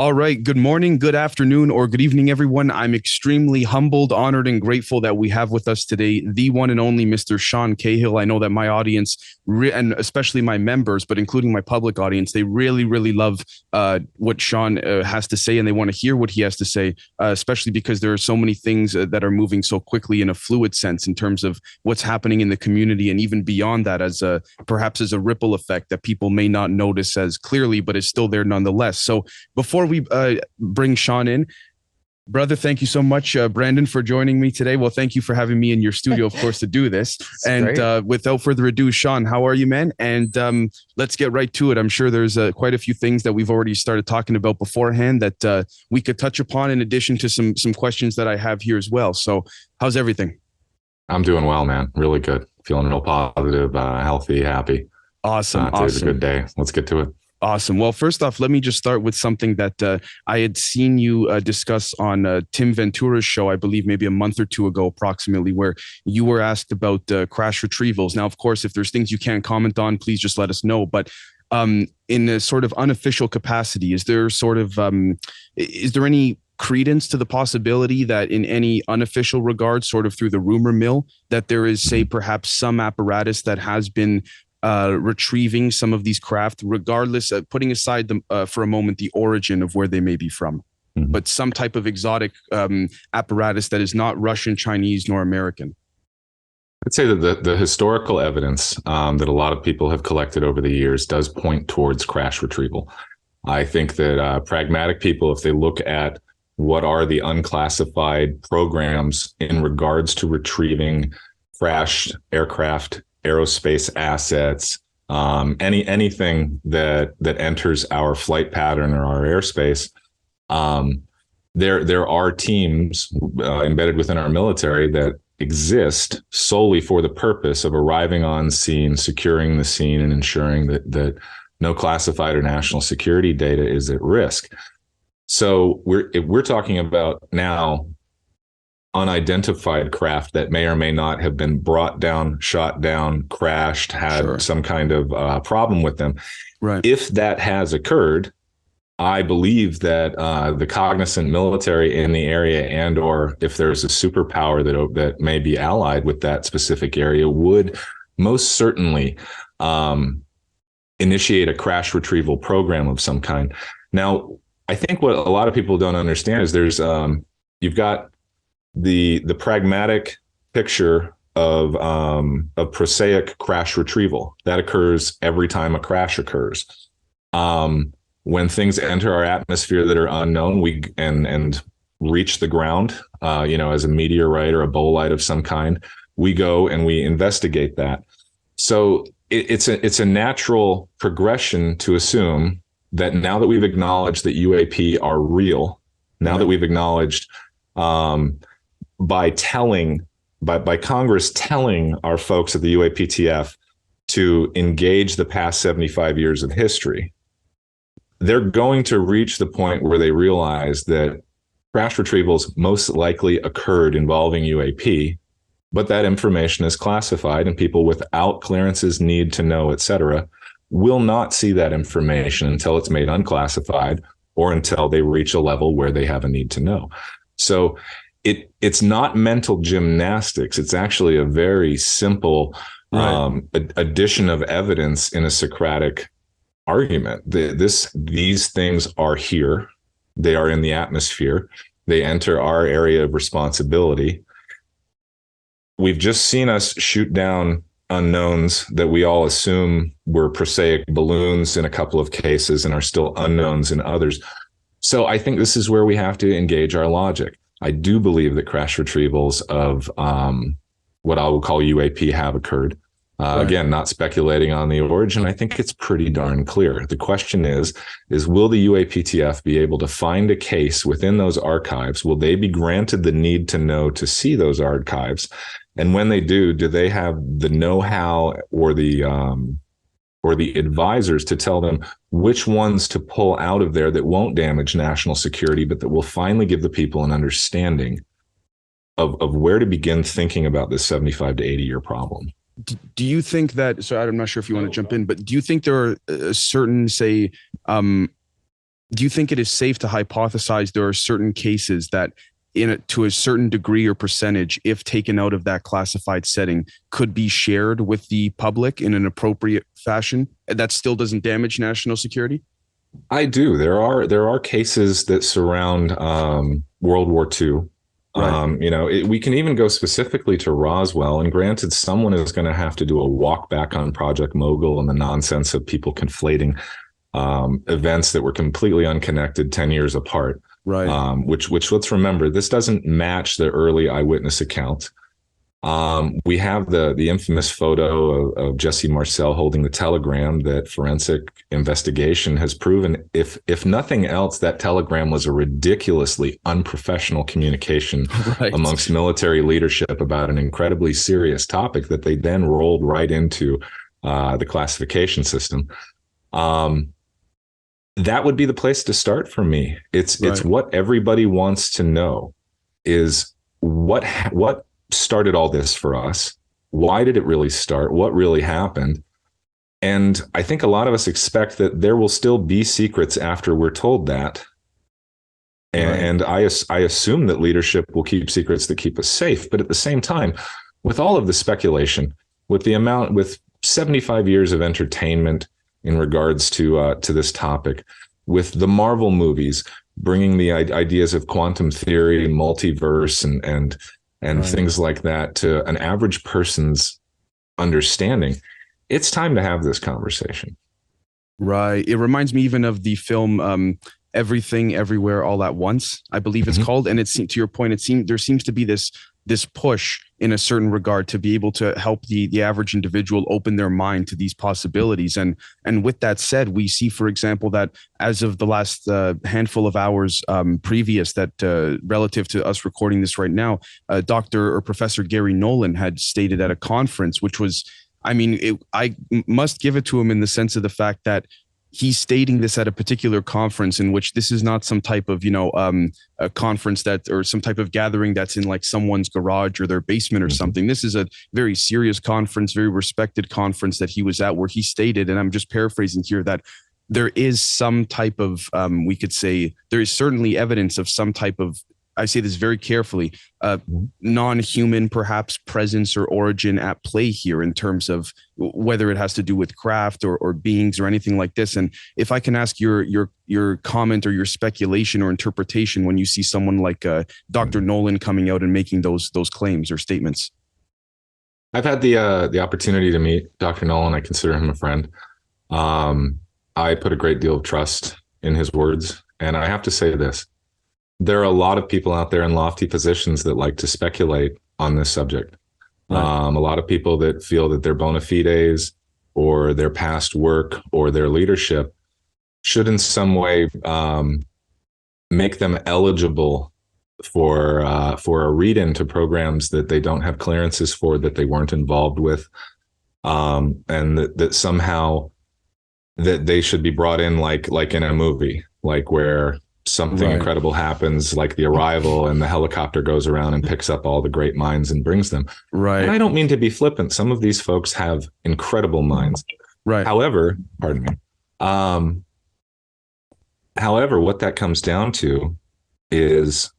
All right. Good morning, good afternoon, or good evening, everyone. I'm extremely humbled, honored, and grateful that we have with us today the one and only Mr. Sean Cahill. I know that my audience, and especially my members, but including my public audience, they really, really love what Sean has to say, and they want to hear what he has to say, especially because there are so many things that are moving so quickly in a fluid sense in terms of what's happening in the community, and even beyond that, as perhaps as a ripple effect that people may not notice as clearly, but is still there nonetheless. So before we bring Sean in, brother, thank you so much, Brandon, for joining me today. Well, thank you for having me in your studio, of course, to do this. And without further ado, Sean, how are you, man? And let's get right to it. I'm sure there's quite a few things that we've already started talking about beforehand that we could touch upon, in addition to some questions that I have here as well. So how's everything? I'm doing well, man. Really good. Feeling real positive, healthy, happy. Awesome. Today's a good day. Let's get to it. Awesome. Well, first off, let me just start with something that I had seen you discuss on Tim Ventura's show, I believe maybe a month or two ago, approximately, where you were asked about crash retrievals. Now, of course, if there's things you can't comment on, please just let us know. But in a sort of unofficial capacity, is there any credence to the possibility that in any unofficial regard, sort of through the rumor mill, that there is, say, perhaps some apparatus that has been retrieving some of these craft, regardless of putting aside for a moment the origin of where they may be from, but some type of exotic apparatus that is not Russian, Chinese, nor American? I'd say that the historical evidence that a lot of people have collected over the years does point towards crash retrieval. I think that pragmatic people, if they look at what are the unclassified programs in regards to retrieving crashed aircraft, aerospace assets, anything that enters our flight pattern or our airspace, there are teams embedded within our military that exist solely for the purpose of arriving on scene, securing the scene, and ensuring that no classified or national security data is at risk. So we're talking about now unidentified craft that may or may not have been brought down, shot down, crashed, had some kind of problem with them. Right. If that has occurred, I believe that the cognizant military in the area, and or if there's a superpower that may be allied with that specific area, would most certainly initiate a crash retrieval program of some kind. Now, I think what a lot of people don't understand is there's you've got the pragmatic picture of prosaic crash retrieval that occurs every time a crash occurs. When things enter our atmosphere that are unknown, we and reach the ground, as a meteorite or a bolide of some kind, we go and we investigate that. So it's a natural progression to assume that now that we've acknowledged that UAP are real, now that we've acknowledged by Congress telling our folks at the UAPTF to engage the past 75 years of history, they're going to reach the point where they realize that crash retrievals most likely occurred involving UAP, but that information is classified and people without clearances, need to know, et cetera, will not see that information until it's made unclassified or until they reach a level where they have a need to know. So it's not mental gymnastics. It's actually a very simple addition of evidence in a Socratic argument. These things are here. They are in the atmosphere. They enter our area of responsibility. We've just seen us shoot down unknowns that we all assume were prosaic balloons in a couple of cases and are still unknowns in others. So I think this is where we have to engage our logic. I do believe that crash retrievals of what I will call UAP have occurred. Again, not speculating on the origin. I think it's pretty darn clear. The question is will the UAPTF be able to find a case within those archives? Will they be granted the need to know to see those archives? And when they do they have the know-how or the advisors to tell them which ones to pull out of there that won't damage national security, but that will finally give the people an understanding of where to begin thinking about this 75 to 80 year problem? Do you think that, so I'm not sure if you want to jump in, but do you think there are certain, say, do you think it is safe to hypothesize there are certain cases that to a certain degree or percentage, if taken out of that classified setting, could be shared with the public in an appropriate fashion that still doesn't damage national security? I do. There are cases that surround World War II. Right. We can even go specifically to Roswell. And granted, someone is going to have to do a walk back on Project Mogul and the nonsense of people conflating events that were completely unconnected 10 years apart. Right. Which let's remember, this doesn't match the early eyewitness account. We have the infamous photo of Jesse Marcel holding the telegram that forensic investigation has proven, if nothing else, that telegram was a ridiculously unprofessional communication Right. amongst military leadership about an incredibly serious topic that they then rolled right into the classification system. That would be the place to start for me. It's what everybody wants to know is what started all this for us. Why did it really start? What really happened? And I think a lot of us expect that there will still be secrets after we're told that. And I assume that leadership will keep secrets that keep us safe. But at the same time, with all of the speculation, with 75 years of entertainment in regards to this topic, with the Marvel movies bringing the ideas of quantum theory, multiverse, and things like that to an average person's understanding, it's time to have this conversation. Right. It reminds me even of the film Everything Everywhere All at Once, I believe it's called. And to your point, there seems to be this push in a certain regard to be able to help the average individual open their mind to these possibilities. And with that said, we see, for example, that as of the last handful of hours previous, that relative to us recording this right now, Dr. or Professor Gary Nolan had stated at a conference, which was, I must give it to him in the sense of the fact that he's stating this at a particular conference in which this is not some type of, a conference or some type of gathering that's in like someone's garage or their basement or something. This is a very serious conference, very respected conference that he was at, where he stated, and I'm just paraphrasing here, that there is some type of, we could say, there is certainly evidence of some type of, I say this very carefully, non-human perhaps presence or origin at play here in terms of whether it has to do with craft or beings or anything like this. And if I can ask your comment or your speculation or interpretation when you see someone like Dr. Nolan coming out and making those claims or statements. I've had the opportunity to meet Dr. Nolan. I consider him a friend. I put a great deal of trust in his words. And I have to say this. There are a lot of people out there in lofty positions that like to speculate on this subject. Right. A lot of people that feel that their bona fides or their past work or their leadership should in some way make them eligible for a read-in to programs that they don't have clearances for, that they weren't involved with, and that somehow that they should be brought in like in a movie, like where something incredible happens, like The Arrival, and the helicopter goes around and picks up all the great minds and brings them. Right. And I don't mean to be flippant. Some of these folks have incredible minds. Right. However, pardon me. However, what that comes down to is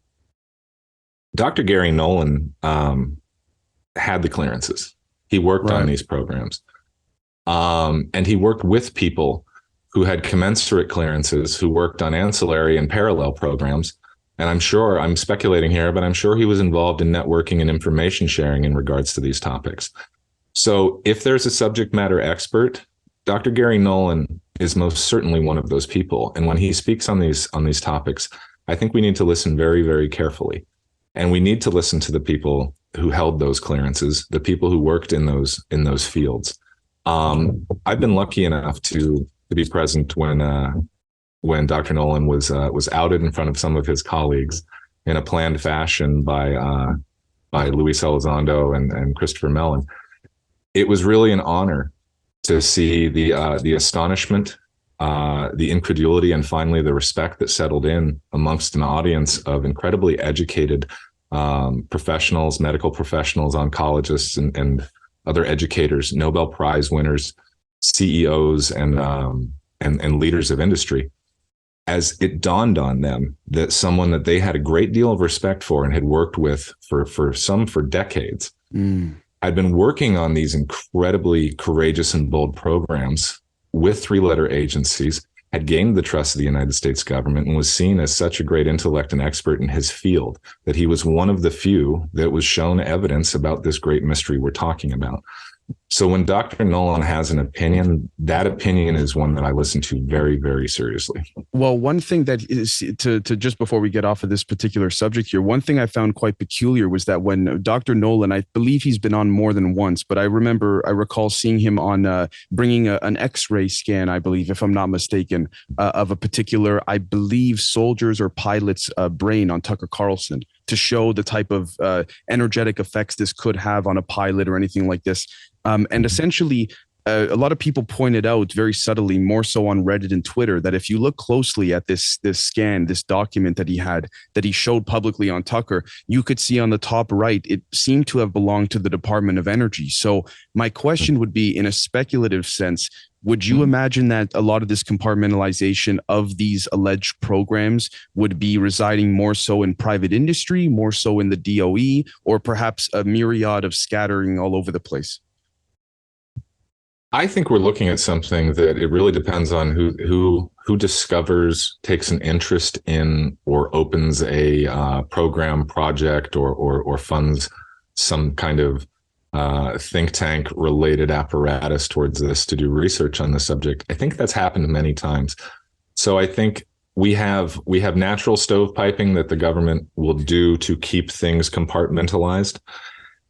Dr. Gary Nolan had the clearances. He worked on these programs. And he worked with people who had commensurate clearances, who worked on ancillary and parallel programs. And I'm speculating here, but I'm sure he was involved in networking and information sharing in regards to these topics. So if there's a subject matter expert, Dr. Gary Nolan is most certainly one of those people. And when he speaks on these topics, I think we need to listen very, very carefully. And we need to listen to the people who held those clearances, the people who worked in those fields. I've been lucky enough to be present when Dr. Nolan was outed in front of some of his colleagues in a planned fashion by Luis Elizondo and Christopher Mellon. It was really an honor to see the astonishment, the incredulity, and finally the respect that settled in amongst an audience of incredibly educated professionals, medical professionals, oncologists, and other educators, Nobel Prize winners, CEOs, and leaders of industry. as it dawned on them that someone that they had a great deal of respect for and had worked with for decades had been working on these incredibly courageous and bold programs with three-letter agencies, had gained the trust of the United States government, and was seen as such a great intellect and expert in his field that he was one of the few that was shown evidence about this great mystery we're talking about. So when Dr. Nolan has an opinion, that opinion is one that I listen to very, very seriously. Well, one thing that is to just before we get off of this particular subject here, one thing I found quite peculiar was that when Dr. Nolan, I believe he's been on more than once, but I recall seeing him on bringing an X-ray scan, I believe, if I'm not mistaken, of a particular, I believe, soldiers or pilots' brain on Tucker Carlson to show the type of energetic effects this could have on a pilot or anything like this. And essentially, a lot of people pointed out very subtly, more so on Reddit and Twitter, that if you look closely at this scan, this document that he showed publicly on Tucker, you could see on the top right, it seemed to have belonged to the Department of Energy. So my question would be, in a speculative sense, would you imagine that a lot of this compartmentalization of these alleged programs would be residing more so in private industry, more so in the DOE, or perhaps a myriad of scattering all over the place? I think we're looking at something that it really depends on who discovers, takes an interest in, or opens a program, project, or funds some kind of think tank related apparatus towards this to do research on the subject. I think that's happened many times. So I think we have natural stovepiping that the government will do to keep things compartmentalized.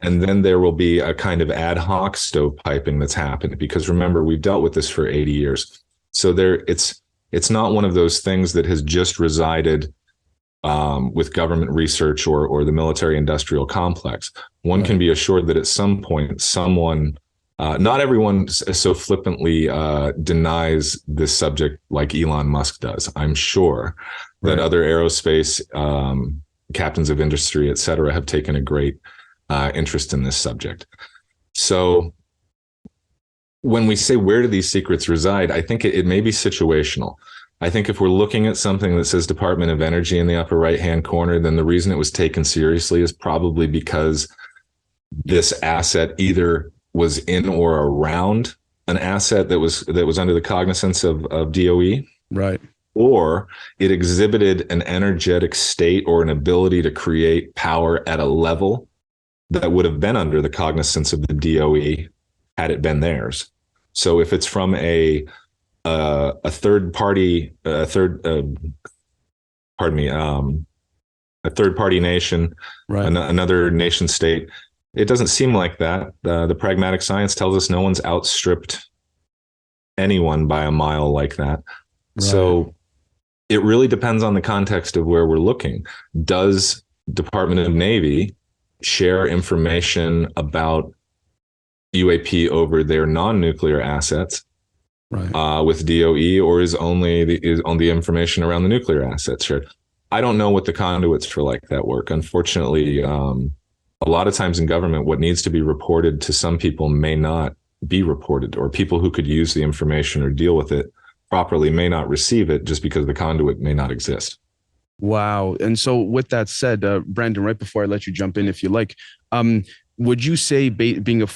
And then there will be a kind of ad hoc stovepiping that's happened, because remember, we've dealt with this for 80 years. So it's not one of those things that has just resided with government research or the military industrial complex. One can be assured that at some point, someone, not everyone so flippantly denies this subject like Elon Musk does. I'm sure that other aerospace captains of industry, et cetera, have taken a great interest in this subject. So when we say, where do these secrets reside, I think it may be situational. I think if we're looking at something that says Department of Energy in the upper right-hand corner, then the reason it was taken seriously is probably because this asset either was in or around an asset that was under the cognizance of DOE, right, or it exhibited an energetic state or an ability to create power at a level that would have been under the cognizance of the DOE had it been theirs. So if it's from a third party nation, right, another nation state, it doesn't seem like that. The pragmatic science tells us no one's outstripped anyone by a mile like that. Right. So it really depends on the context of where we're looking. Does Department of Navy share information about UAP over their non-nuclear assets, right, with DOE, or is only the information around the nuclear assets shared? I don't know what the conduits for like that work. Unfortunately, a lot of times in government, what needs to be reported to some people may not be reported, or people who could use the information or deal with it properly may not receive it just because the conduit may not exist. Wow. And so with that said, Brandon, right before I let you jump in, if you like, would you say being a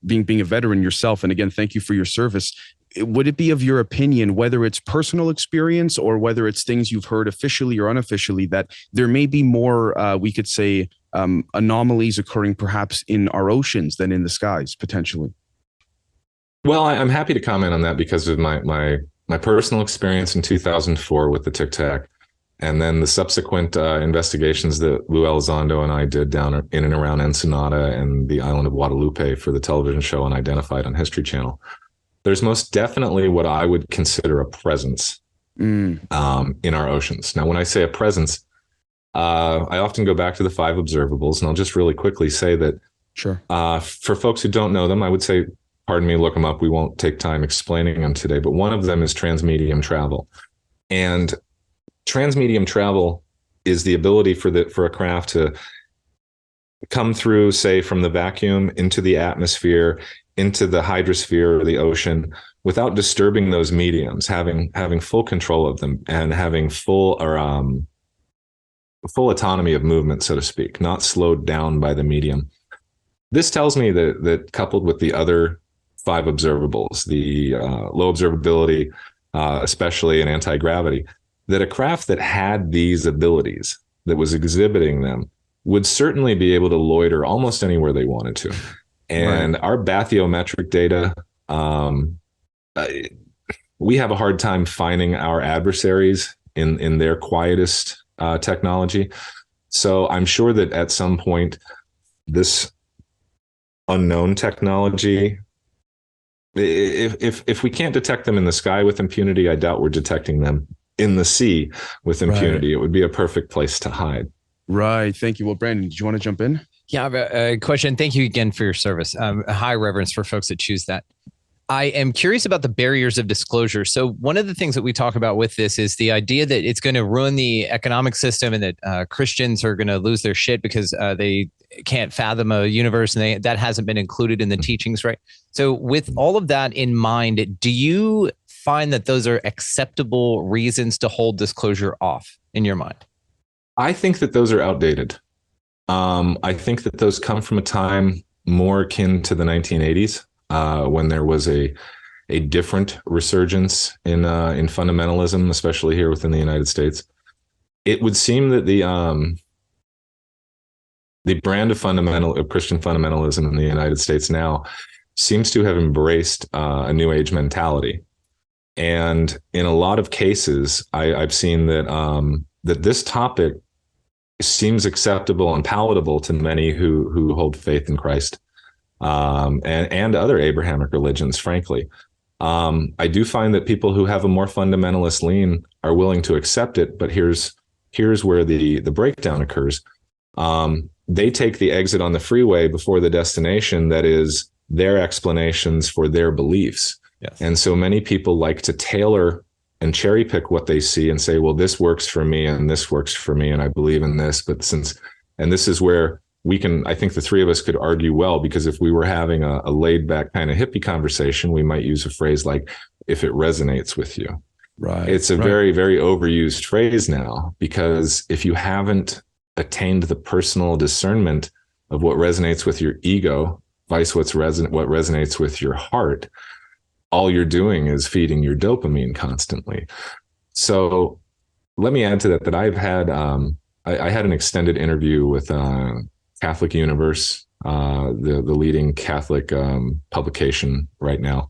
being a veteran yourself, and again, thank you for your service, would it be of your opinion, whether it's personal experience or whether it's things you've heard officially or unofficially, that there may be more, we could say, anomalies occurring perhaps in our oceans than in the skies, potentially? Well, I'm happy to comment on that because of my personal experience in 2004 with the Tic Tac, and then the subsequent investigations that Lou Elizondo and I did down in and around Ensenada and the island of Guadalupe for the television show Unidentified on History Channel. There's most definitely what I would consider a presence in our oceans. Now, when I say a presence, I often go back to the 5 observables, and I'll just really quickly say that for folks who don't know them, I would say, pardon me, look them up. We won't take time explaining them today, but one of them is transmedium travel. And transmedium travel is the ability for a craft to come through, say, from the vacuum into the atmosphere, into the hydrosphere or the ocean, without disturbing those mediums, having full control of them and having full autonomy of movement, so to speak, not slowed down by the medium. This tells me that coupled with the other 5 observables, the low observability, especially in anti-gravity, that a craft that had these abilities, that was exhibiting them, would certainly be able to loiter almost anywhere they wanted to. And our bathymetric data, we have a hard time finding our adversaries in their quietest technology. So I'm sure that at some point, this unknown technology, if we can't detect them in the sky with impunity, I doubt we're detecting them in the sea with impunity. It would be a perfect place to hide. Right. Thank you. Well, Brandon, did you want to jump in? Yeah, I have a question. Thank you again for your service. A high reverence for folks that choose that. I am curious about the barriers of disclosure. So one of the things that we talk about with this is the idea that it's going to ruin the economic system and that Christians are going to lose their shit because they can't fathom a universe and that hasn't been included in the teachings, right? So with all of that in mind, do you find that those are acceptable reasons to hold disclosure off in your mind? I think that those are outdated. I think that those come from a time more akin to the 1980s. When there was a different resurgence in fundamentalism, especially here within the United States. It would seem that the brand of Christian fundamentalism in the United States now seems to have embraced a New Age mentality, and in a lot of cases, I've seen that that this topic seems acceptable and palatable to many who hold faith in Christ. And other Abrahamic religions, frankly. I do find that people who have a more fundamentalist lean are willing to accept it, but here's where the breakdown occurs. They take the exit on the freeway before the destination that is their explanations for their beliefs. Yes. And so many people like to tailor and cherry pick what they see and say, well, this works for me and this works for me and I believe in this, and this is where I think the three of us could argue well, because if we were having a laid back kind of hippie conversation, we might use a phrase like, if it resonates with you. Right. It's a very, very overused phrase now, because if you haven't attained the personal discernment of what resonates with your ego, what resonates with your heart, all you're doing is feeding your dopamine constantly. So let me add to that I've had, I had an extended interview with Catholic Universe, the leading Catholic publication right now.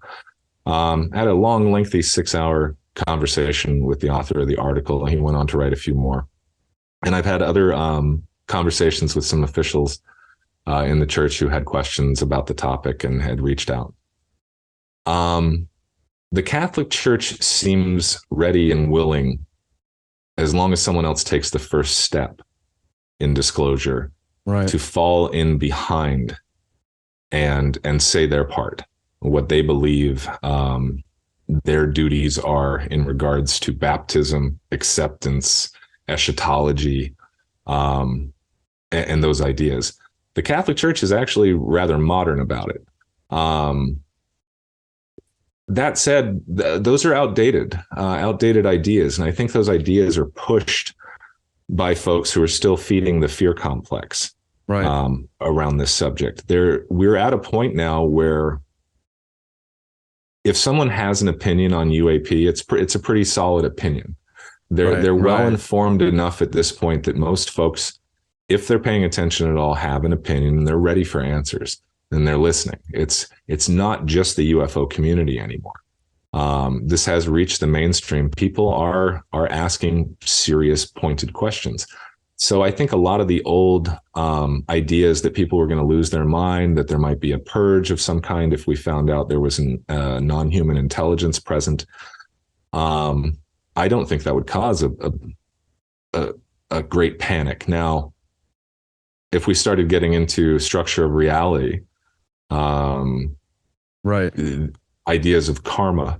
Had a long, lengthy 6-hour conversation with the author of the article. He went on to write a few more. And I've had other conversations with some officials in the church who had questions about the topic and had reached out. The Catholic Church seems ready and willing, as long as someone else takes the first step in disclosure, to fall in behind and say their part, what they believe their duties are in regards to baptism, acceptance, eschatology, and those ideas. The Catholic Church is actually rather modern about it. That said, those are outdated ideas. And I think those ideas are pushed by folks who are still feeding the fear complex around this subject. We're at a point now where if someone has an opinion on UAP, it's a pretty solid opinion. They're well informed enough at this point that most folks, if they're paying attention at all, have an opinion and they're ready for answers and they're listening. It's not just the UFO community anymore. This has reached the mainstream. People are asking serious, pointed questions. So I think a lot of the old ideas that people were going to lose their mind, that there might be a purge of some kind if we found out there was a non-human intelligence present, I don't think that would cause a great panic. Now, if we started getting into structure of reality, ideas of karma,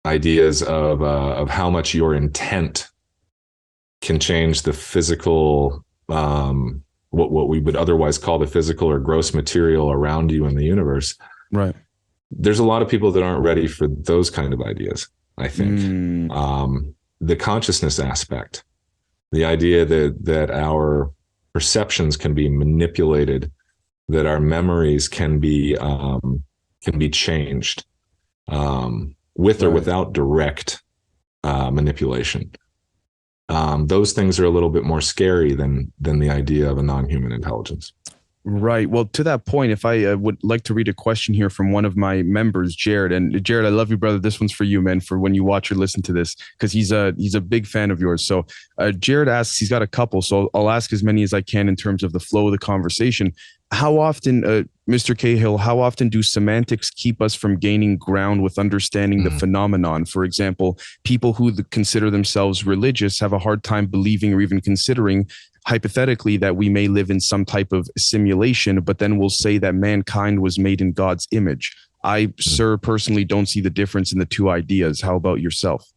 ideas of how much your intent can change the physical, what we would otherwise call the physical or gross material around you in the universe. there's a lot of people that aren't ready for those kind of ideas, I think. The consciousness aspect, the idea that our perceptions can be manipulated, that our memories can be changed with or without direct manipulation. Those things are a little bit more scary than the idea of a non-human intelligence. Right. Well, to that point, if I would like to read a question here from one of my members, Jared. And Jared, I love you, brother. This one's for you, man, for when you watch or listen to this, because he's a big fan of yours. So Jared asks, he's got a couple, so I'll ask as many as I can in terms of the flow of the conversation. How often, Mr. Cahill, how often do semantics keep us from gaining ground with understanding the phenomenon? For example, people who consider themselves religious have a hard time believing or even considering, hypothetically, that we may live in some type of simulation, but then we'll say that mankind was made in God's image. I, sir, personally don't see the difference in the two ideas. How about yourself?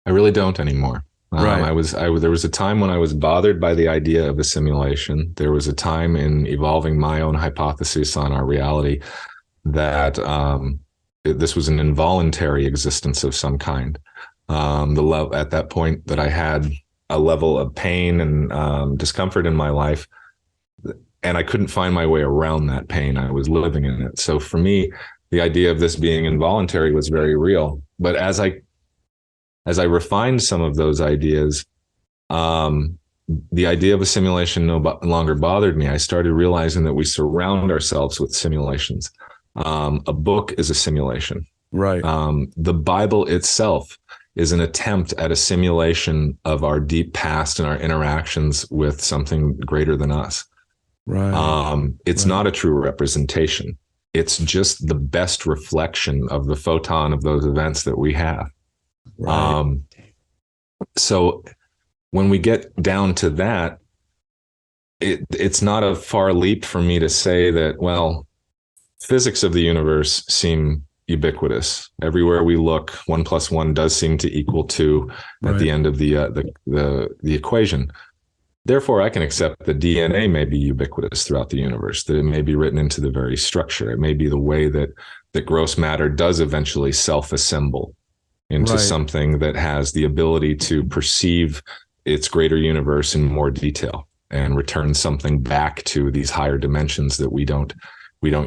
I really don't anymore. Right. There was a time when I was bothered by the idea of a simulation. There was a time in evolving my own hypothesis on our reality that this was an involuntary existence of some kind. At that point that I had a level of pain and discomfort in my life, and I couldn't find my way around that pain. I was living in it. So for me, the idea of this being involuntary was very real. But as I refined some of those ideas, the idea of a simulation no longer bothered me. I started realizing that we surround ourselves with simulations. A book is a simulation. Right. The Bible itself is an attempt at a simulation of our deep past and our interactions with something greater than us. Right. It's not a true representation. It's just the best reflection of the photon of those events that we have. Right. So when we get down to that, it's not a far leap for me to say that, well, physics of the universe seem ubiquitous. Everywhere we look, 1 + 1 does seem to equal 2 at the end of the equation. Therefore, I can accept that DNA may be ubiquitous throughout the universe, that it may be written into the very structure. It may be the way that gross matter does eventually self-assemble into something that has the ability to perceive its greater universe in more detail and return something back to these higher dimensions that we don't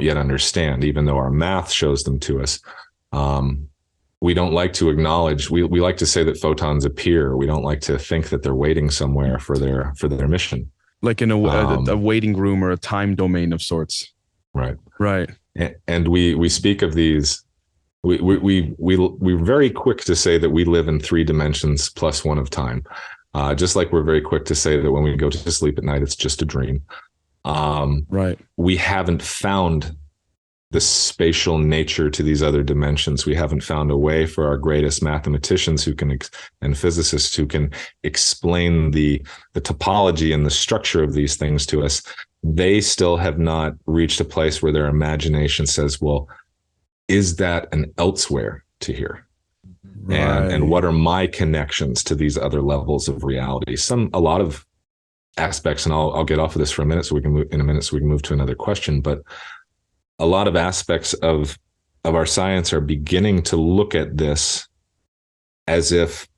yet understand, even though our math shows them to us. We don't like to acknowledge, we like to say that photons appear. We don't like to think that they're waiting somewhere for their mission. Like in a waiting room or a time domain of sorts. Right. Right. And we speak of these, we're very quick to say that we live in 3 dimensions plus 1 of time. Just like we're very quick to say that when we go to sleep at night, it's just a dream. Right. We haven't found the spatial nature to these other dimensions. We haven't found a way for our greatest mathematicians and physicists who can explain the topology and the structure of these things to us. They still have not reached a place where their imagination says, well, is that an elsewhere to here? Right. And what are my connections to these other levels of reality? A lot of aspects, and I'll get off of this for a minute so we can move to another question, but a lot of aspects of our science are beginning to look at this as if,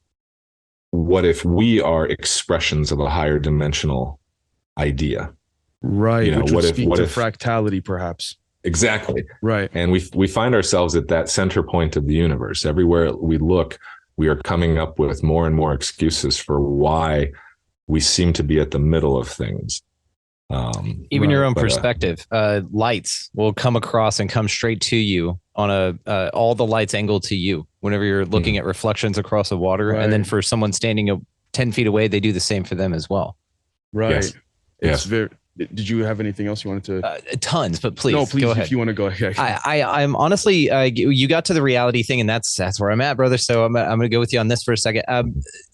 what if we are expressions of a higher dimensional idea? Right. Which would speak to fractality, perhaps. Exactly. Right. And we find ourselves at that center point of the universe. Everywhere we look, we are coming up with more and more excuses for why we seem to be at the middle of things. Even your own perspective, lights will come across and come straight to you on all the lights angled to you whenever you're looking at reflections across the water. Right. And then for someone standing 10 feet away, they do the same for them as well. Right. Yes. Did you have anything else you wanted to? Tons, but please. No, please, go ahead. If you want to go ahead. I'm honestly, you got to the reality thing, and that's where I'm at, brother. So I'm going to go with you on this for a second.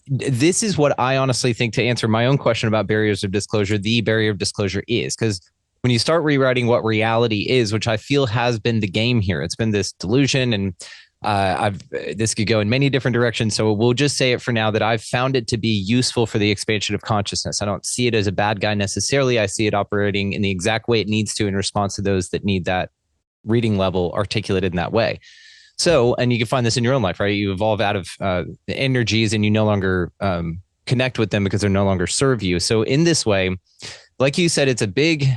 This is what I honestly think, to answer my own question about barriers of disclosure, the barrier of disclosure is, because when you start rewriting what reality is, which I feel has been the game here, it's been this delusion, and this could go in many different directions. So we'll just say it for now that I've found it to be useful for the expansion of consciousness. I don't see it as a bad guy necessarily. I see it operating in the exact way it needs to in response to those that need that reading level articulated in that way. So, and you can find this in your own life, right? You evolve out of the energies and you no longer connect with them because they're no longer serve you. So in this way, like you said, it's a big,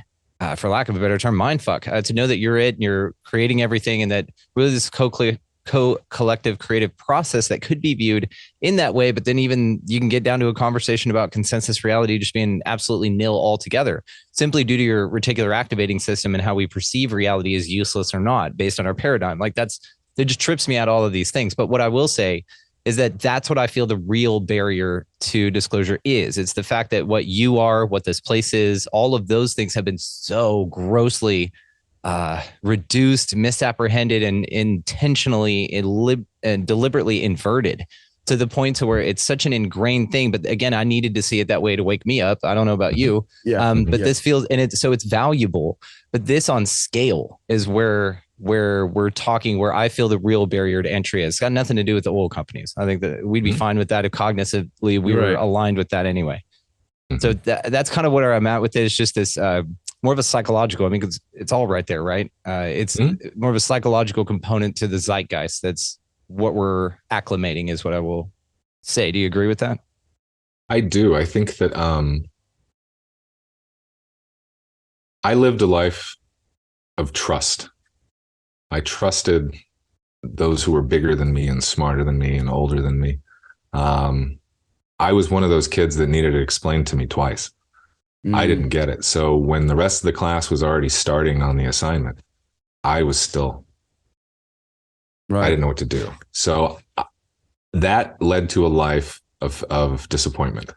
for lack of a better term, mind fuck to know that you're it and you're creating everything, and that really this collective creative process that could be viewed in that way. But then even you can get down to a conversation about consensus reality just being absolutely nil altogether, simply due to your reticular activating system and how we perceive reality as useless or not based on our paradigm. Like that just trips me out, all of these things. But what I will say is that that's what I feel the real barrier to disclosure is. It's the fact that what you are, what this place is, all of those things have been so grossly reduced, misapprehended, and intentionally and deliberately inverted to the point to where it's such an ingrained thing. But again, I needed to see it that way to wake me up. I don't know about you. But this feels, and it's valuable, but this on scale is where we're talking, where I feel the real barrier to entry is. It's got nothing to do with the oil companies. I think that we'd be fine with that if cognitively we were aligned with that anyway. So that's kind of where I'm at with it. It's just this more of a psychological. I mean, it's all right there, right? It's more of a psychological component to the zeitgeist. That's what we're acclimating, is what I will say. Do you agree with that? I do. I think that I lived a life of trust. I trusted those who were bigger than me and smarter than me and older than me. I was one of those kids that needed it explained to me twice. I didn't get it. So when the rest of the class was already starting on the assignment, I was still, I didn't know what to do. So that led to a life of disappointment.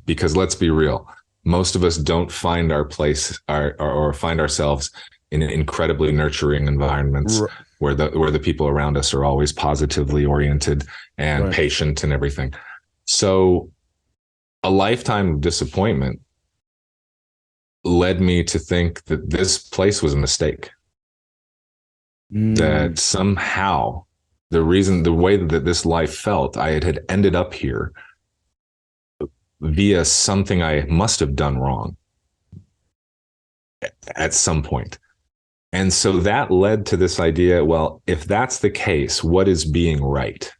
Because let's be real, most of us don't find our place or find ourselves in incredibly nurturing environments where the people around us are always positively oriented and patient and everything. So a lifetime of disappointment led me to think that this place was a mistake. That somehow the way that this life felt, I had ended up here via something I must have done wrong at some point. And so that led to this idea, well, if that's the case, what is being right?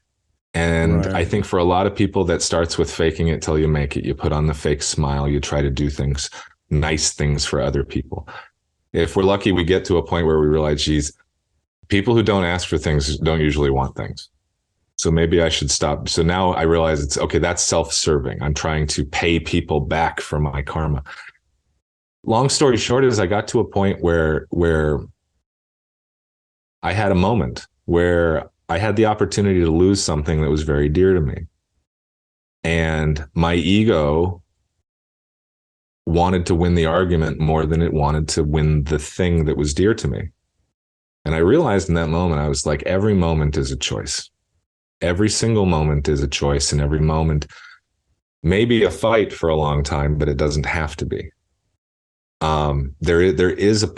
And I think for a lot of people, that starts with faking it till you make it. You put on the fake smile, you try to do things, nice things for other people. If we're lucky, we get to a point where we realize, geez, people who don't ask for things don't usually want things. So maybe I should stop. So now I realize it's okay, that's self-serving. I'm trying to pay people back for my karma. Long story short is I got to a point where I had a moment where I had the opportunity to lose something that was very dear to me. And my ego wanted to win the argument more than it wanted to win the thing that was dear to me. And I realized in that moment, I was like, every moment is a choice. Every single moment is a choice, and every moment may be a fight for a long time, but it doesn't have to be. There is a,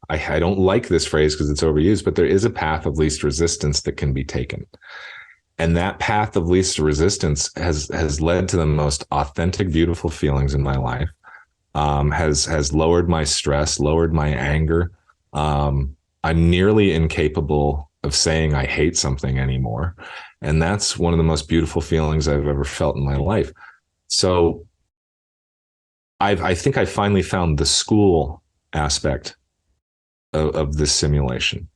I don't like this phrase because it's overused, but there is a path of least resistance that can be taken. And that path of least resistance has led to the most authentic, beautiful feelings in my life, has lowered my stress, lowered my anger. I'm nearly incapable of saying I hate something anymore. And that's one of the most beautiful feelings I've ever felt in my life. So I think I finally found the school aspect of this simulation.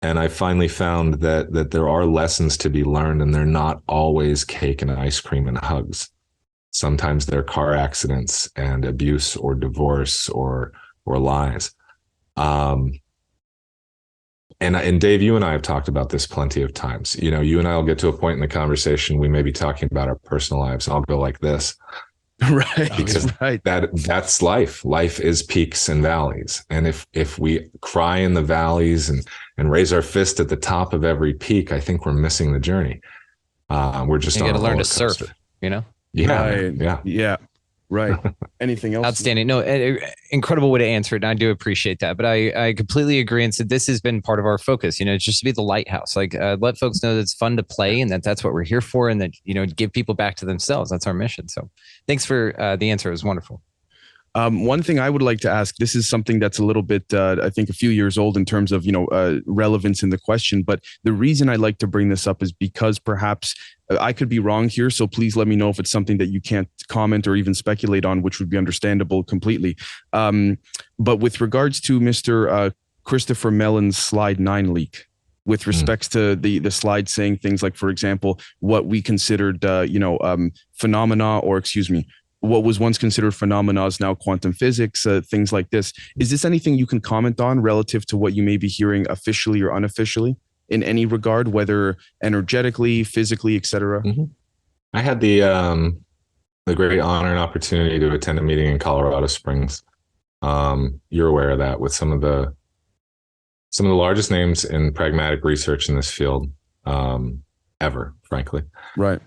And I finally found that there are lessons to be learned, and they're not always cake and ice cream and hugs. Sometimes they're car accidents and abuse or divorce or lies. And Dave, you and I have talked about this plenty of times. You know, you and I will get to a point in the conversation, we may be talking about our personal lives, and I'll go like this. Right. Because that's life. Life is peaks and valleys. And if we cry in the valleys and raise our fist at the top of every peak, I think we're missing the journey. We're just you on got to learn to coaster. surf, you know? Yeah. Right. Anything else? Outstanding. No, incredible way to answer it. And I do appreciate that. But I completely agree. And so this has been part of our focus, you know, just to be the lighthouse, like let folks know that it's fun to play and that's what we're here for. And that, you know, give people back to themselves. That's our mission. So thanks for the answer. It was wonderful. One thing I would like to ask, this is something that's a little bit, I think, a few years old in terms of, relevance in the question. But the reason I like to bring this up is because perhaps I could be wrong here. So please let me know if it's something that you can't comment or even speculate on, which would be understandable completely. But with regards to Mr. Christopher Mellon's slide 9 leak, with respects to the slide saying things like, for example, what we considered, phenomena, or excuse me, what was once considered phenomena is now quantum physics, things like this. Is this anything you can comment on relative to what you may be hearing officially or unofficially in any regard, whether energetically, physically, etc.? Mm-hmm. I had the great honor and opportunity to attend a meeting in Colorado Springs. You're aware of that, with some of the largest names in pragmatic research in this field ever, frankly. Right.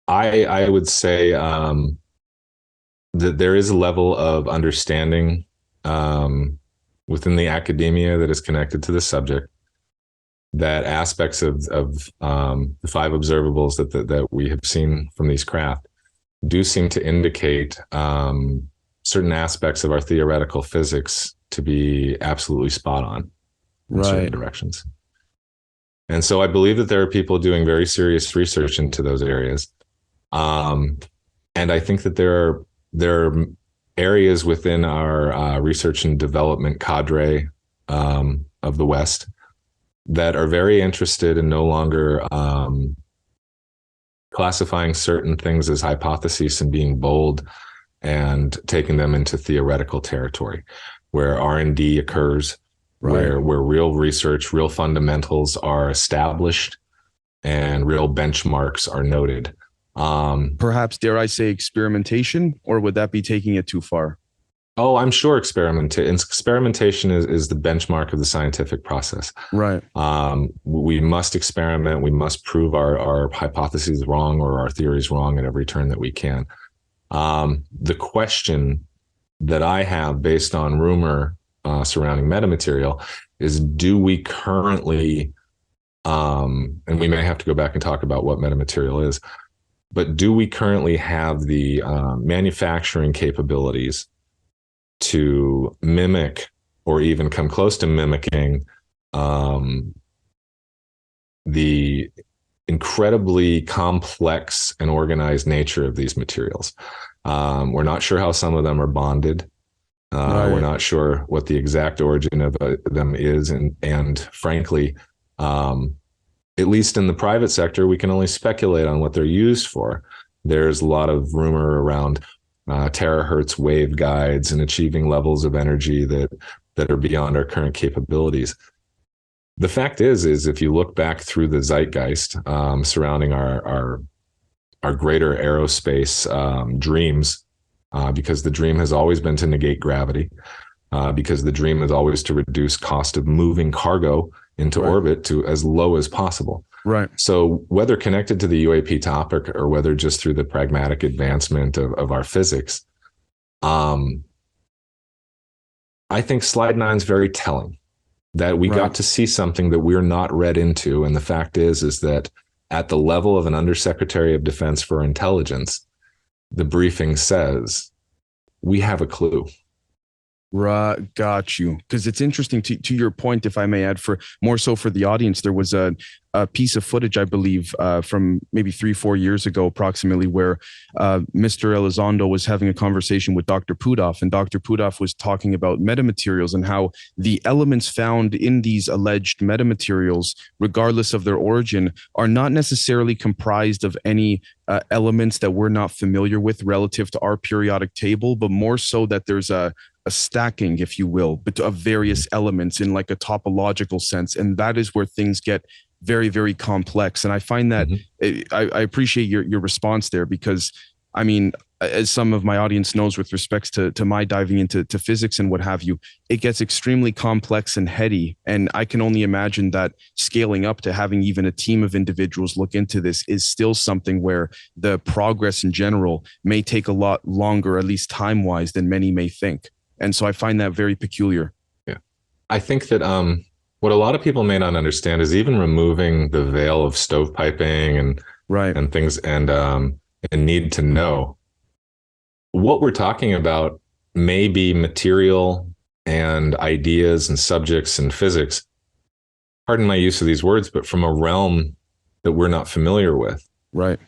I would say that there is a level of understanding within the academia that is connected to the subject, that aspects of the 5 observables that we have seen from these craft do seem to indicate certain aspects of our theoretical physics to be absolutely spot on in certain directions. And so I believe that there are people doing very serious research into those areas. And I think that there are areas within our research and development cadre of the West that are very interested in no longer classifying certain things as hypotheses and being bold and taking them into theoretical territory, where R&D occurs, where real research, real fundamentals are established, and real benchmarks are noted. Perhaps, dare I say, experimentation, or would that be taking it too far? Oh, I'm sure experimentation is the benchmark of the scientific process. Right. We must experiment. We must prove our hypotheses wrong or our theories wrong at every turn that we can. The question that I have, based on rumor surrounding metamaterial, is: do we currently, and we may have to go back and talk about what metamaterial is, but do we currently have the manufacturing capabilities to mimic, or even come close to mimicking, the incredibly complex and organized nature of these materials? We're not sure how some of them are bonded. We're not sure what the exact origin of them is. And frankly, at least in the private sector, we can only speculate on what they're used for. There's a lot of rumor around terahertz waveguides and achieving levels of energy that are beyond our current capabilities. The fact is if you look back through the zeitgeist surrounding our greater aerospace dreams, because the dream has always been to negate gravity, because the dream is always to reduce cost of moving cargo into orbit to as low as possible. Right. So whether connected to the UAP topic or whether just through the pragmatic advancement of our physics, I think slide 9 is very telling, that we got to see something that we're not read into. And the fact is that at the level of an Undersecretary of Defense for Intelligence, the briefing says we have a clue. Right, got you. Because it's interesting to your point, if I may add, for more so for the audience, there was a piece of footage, I believe, from maybe 3-4 years ago, approximately, where Mr. Elizondo was having a conversation with Dr. Pudov, and Dr. Pudov was talking about metamaterials and how the elements found in these alleged metamaterials, regardless of their origin, are not necessarily comprised of any elements that we're not familiar with relative to our periodic table, but more so that there's a stacking, if you will, but of various elements in like a topological sense. And that is where things get very, very complex. And I find that I appreciate your response there, because I mean, as some of my audience knows, with respects to my diving into physics and what have you, it gets extremely complex and heady. And I can only imagine that scaling up to having even a team of individuals look into this is still something where the progress in general may take a lot longer, at least time-wise, than many may think. And so I find that very peculiar. Yeah. I think that what a lot of people may not understand is even removing the veil of stovepiping and things and need to know, what we're talking about may be material and ideas and subjects and physics, pardon my use of these words, but from a realm that we're not familiar with. Right.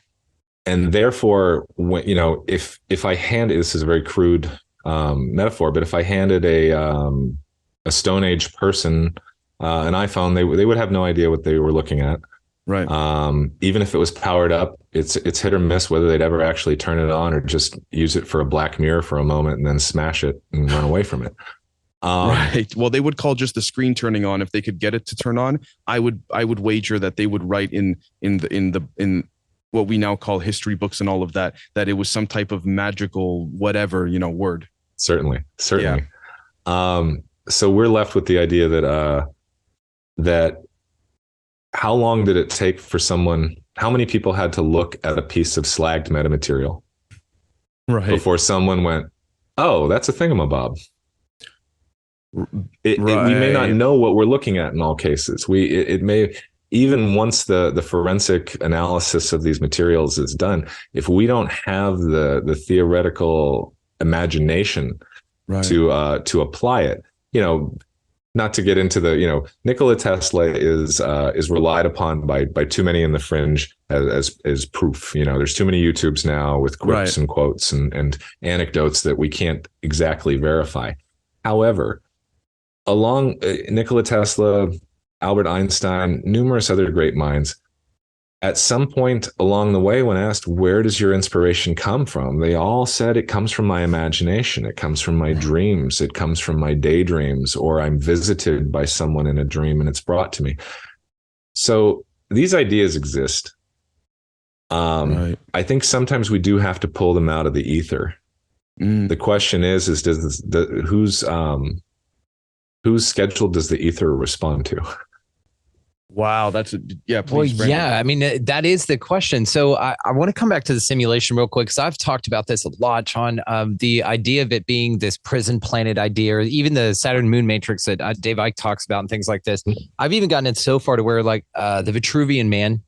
And therefore, when, if I handed, this is a very crude metaphor, but if I handed a Stone Age person an iPhone, they would have no idea what they were looking at. Right. Even if it was powered up, it's hit or miss whether they'd ever actually turn it on or just use it for a black mirror for a moment and then smash it and run away from it. Right. Well, they would call just the screen turning on if they could get it to turn on. I would wager that they would write in what we now call history books and all of that it was some type of magical whatever, word. Certainly. Yeah. So we're left with the idea that how long did it take for how many people had to look at a piece of slagged metamaterial before someone went, oh, that's a thingamabob? We may not know what we're looking at in all cases. It may, even once the forensic analysis of these materials is done, if we don't have the theoretical imagination to apply it, not to get into the, Nikola Tesla is relied upon by too many in the fringe as proof. There's too many YouTubes now with quips and quotes and anecdotes that we can't exactly verify. However, along Nikola Tesla, Albert Einstein, numerous other great minds, at some point along the way, when asked, where does your inspiration come from? They all said, it comes from my imagination. It comes from my dreams. It comes from my daydreams, or I'm visited by someone in a dream and it's brought to me. So these ideas exist. I think sometimes we do have to pull them out of the ether. The question is whose schedule does the ether respond to? Wow, please. Well, yeah, I mean, that is the question. So I want to come back to the simulation real quick, because I've talked about this a lot, Sean. The idea of it being this prison planet idea, or even the Saturn moon matrix that Dave Icke talks about and things like this. I've even gotten it so far to where the Vitruvian man,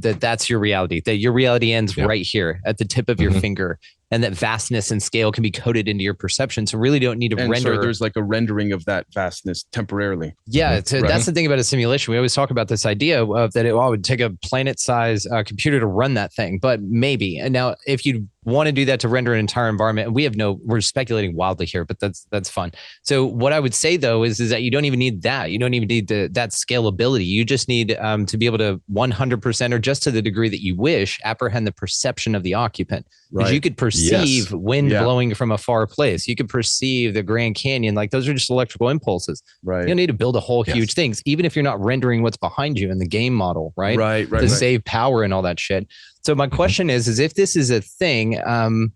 that's your reality, that your reality ends right here at the tip of your finger. And that vastness and scale can be coded into your perception. So really don't need to render. So there's like a rendering of that vastness temporarily. Yeah. So that's the thing about a simulation. We always talk about this idea of that it would take a planet size computer to run that thing, but maybe. And now if you want to do that to render an entire environment, we're speculating wildly here, but that's fun. So what I would say though, is that you don't even need that. You don't even need that scalability. You just need to be able to 100%, or just to the degree that you wish, apprehend the perception of the occupant. Because you could perceive wind blowing from a far place. You could perceive the Grand Canyon. Like those are just electrical impulses. Right. You don't need to build a whole huge things, even if you're not rendering what's behind you in the game model, right? Right. To save power and all that shit. So my question is if this is a thing, I'm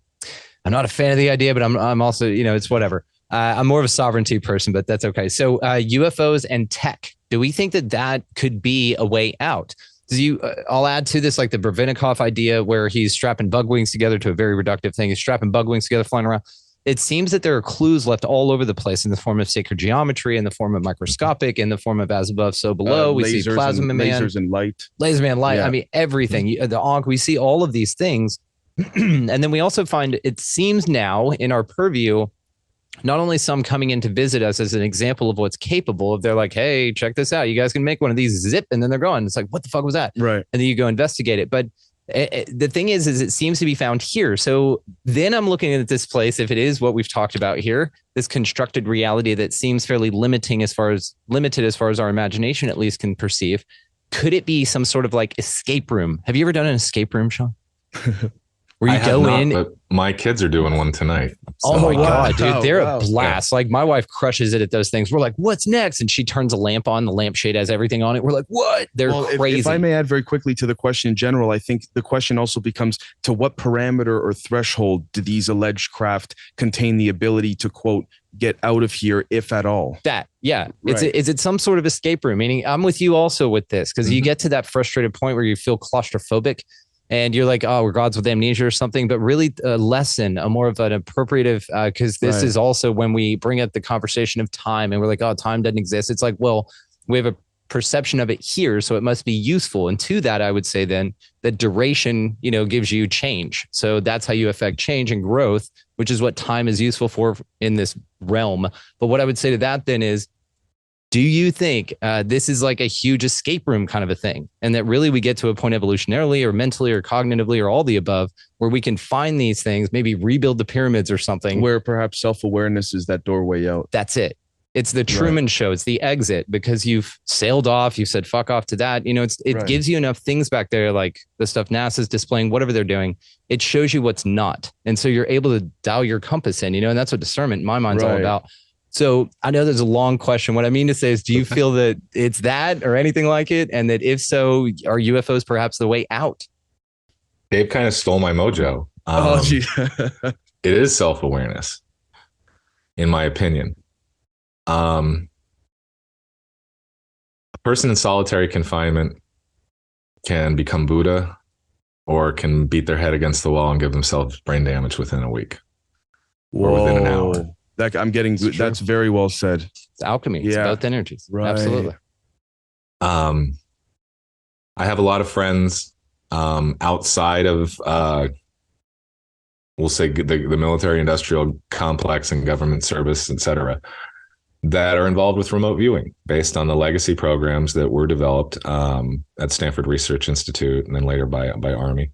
not a fan of the idea, but I'm also, it's whatever. I'm more of a sovereignty person, but that's okay. So UFOs and tech, do we think that could be a way out? I'll add to this, like the Brevnikov idea where he's strapping bug wings together to a very reductive thing. He's strapping bug wings together, flying around. It seems that there are clues left all over the place in the form of sacred geometry, in the form of microscopic, in the form of as above, so below. We see plasma man, lasers and light. Laser man light. Yeah. I mean, everything. The Ankh, we see all of these things. And then we also find, it seems now in our purview, not only some coming in to visit us as an example of what's capable of, they're like, hey, check this out. You guys can make one of these, zip, and then they're gone. It's like, what the fuck was that? Right. And then you go investigate it. But the thing is it seems to be found here. So then I'm looking at this place, if it is what we've talked about here, this constructed reality that seems fairly limited as far as our imagination at least can perceive. Could it be some sort of like escape room? Have you ever done an escape room, Sean? Where you go in, but my kids are doing one tonight. So. Oh my God, dude, they're a blast. Yeah. Like my wife crushes it at those things. We're like, what's next? And she turns a lamp on. The lampshade has everything on it. We're like, what? They're crazy. If I may add very quickly to the question in general, I think the question also becomes, to what parameter or threshold do these alleged craft contain the ability to, quote, get out of here, if at all? Is it some sort of escape room? Meaning I'm with you also with this, because you get to that frustrated point where you feel claustrophobic. And you're like, oh, we're gods with amnesia or something, but really a lesson, more of an appropriative, because this is also when we bring up the conversation of time and we're like, oh, time doesn't exist. It's like, well, we have a perception of it here, so it must be useful. And to that, I would say then that duration, gives you change. So that's how you affect change and growth which is what time is useful for in this realm. But what I would say to that then is, do you think this is like a huge escape room kind of a thing? And that really we get to a point evolutionarily or mentally or cognitively or all the above where we can find these things, maybe rebuild the pyramids or something. Where perhaps self-awareness is that doorway out. That's it. It's the Truman Show. It's the exit because you've sailed off. You said fuck off to that. You know, it gives you enough things back there, like the stuff NASA's displaying, whatever they're doing. It shows you what's not. And so you're able to dial your compass in, you know, and that's what discernment in my mind's all about. So I know there's a long question. What I mean to say is, do you feel that it's that or anything like it? And that if so, are UFOs perhaps the way out? Dave kind of stole my mojo. It is self-awareness, in my opinion. A person in solitary confinement can become Buddha or can beat their head against the wall and give themselves brain damage within a week or within an hour. That's very well said. It's alchemy. It's both energies. Absolutely. I have a lot of friends outside of, we'll say the military industrial complex and government service, et cetera, that are involved with remote viewing based on the legacy programs that were developed at Stanford Research Institute and then later by Army.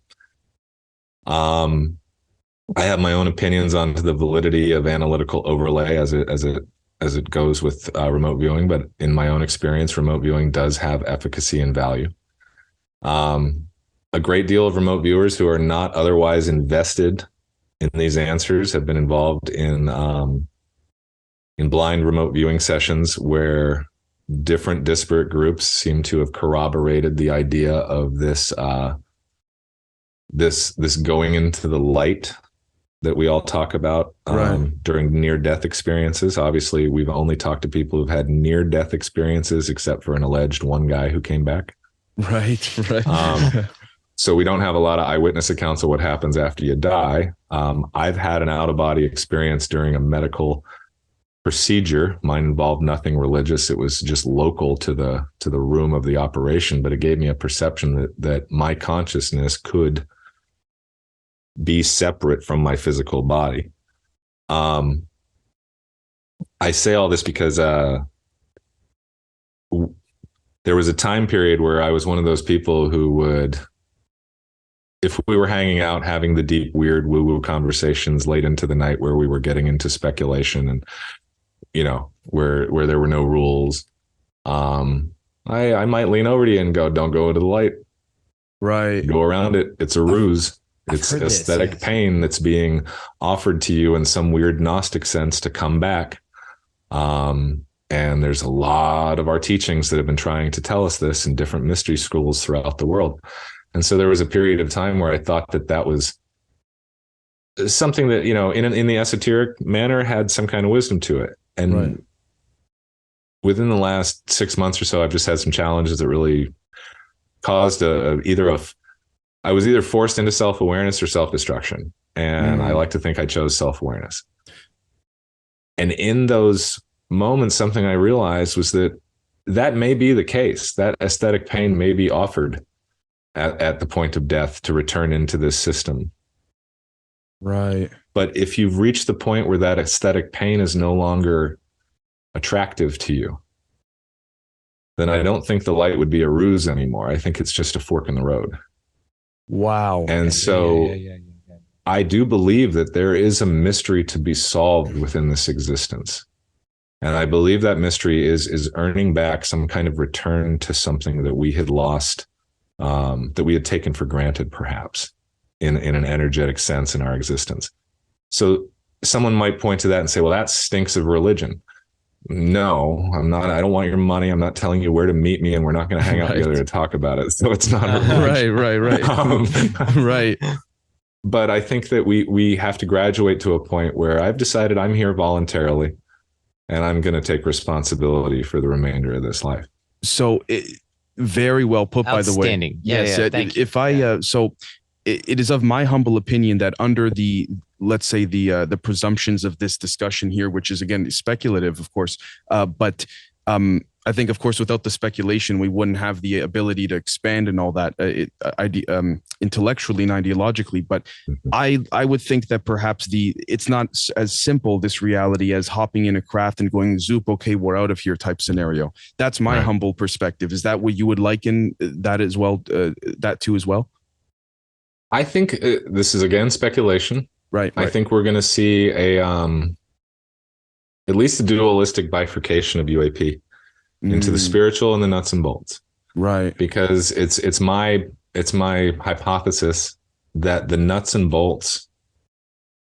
I have my own opinions on the validity of analytical overlay as it goes with remote viewing, but in my own experience, remote viewing does have efficacy and value. A great deal of remote viewers who are not otherwise invested in these answers have been involved in blind remote viewing sessions where different disparate groups seem to have corroborated the idea of this going into the light that we all talk about during near-death experiences. Obviously, we've only talked to people who've had near-death experiences, except for an alleged one guy who came back. Right. So we don't have a lot of eyewitness accounts of what happens after you die. I've had an out-of-body experience during a medical procedure. Mine involved nothing religious. It was just local to the room of the operation, but it gave me a perception that my consciousness could be separate from my physical body. I say all this because there was a time period where I was one of those people who would, if we were hanging out having the deep, weird, woo-woo conversations late into the night where we were getting into speculation and, you know, where there were no rules, I might lean over to you and go, don't go into the light. Right. Go around it. It's a ruse. It's aesthetic pain that's being offered to you in some weird Gnostic sense to come back. And there's a lot of our teachings that have been trying to tell us this in different mystery schools throughout the world. And so there was a period of time where I thought that was something that, you know, in the esoteric manner had some kind of wisdom to it. And within the last 6 months or so, I've just had some challenges that really caused I was either forced into self-awareness or self-destruction. And I like to think I chose self-awareness. And in those moments, something I realized was that may be the case. That aesthetic pain may be offered at the point of death to return into this system. Right. But if you've reached the point where that aesthetic pain is no longer attractive to you, then I don't think the light would be a ruse anymore. I think it's just a fork in the road. Wow. And so I do believe that there is a mystery to be solved within this existence. And I believe that mystery is earning back some kind of return to something that we had lost, that we had taken for granted, perhaps, in an energetic sense in our existence. So someone might point to that and say, well, that stinks of religion. No, I'm not. I don't want your money. I'm not telling you where to meet me, and we're not going to hang out together to talk about it. So it's not a right. Right. But I think that we have to graduate to a point where I've decided I'm here voluntarily, and I'm going to take responsibility for the remainder of this life. So very well put, by the way. Outstanding. Yes. If I it is of my humble opinion that under the, let's say the presumptions of this discussion here, which is again speculative, of course, but I think, of course, without the speculation, we wouldn't have the ability to expand and all that intellectually and ideologically. But I would think that perhaps it's not as simple, this reality, as hopping in a craft and going zoop, okay, we're out of here type scenario. That's my humble perspective. Is that what you would liken that as well? That too as well? I think this is again speculation. Right. I think we're going to see at least a dualistic bifurcation of UAP into the spiritual and the nuts and bolts. Right. Because it's my hypothesis that the nuts and bolts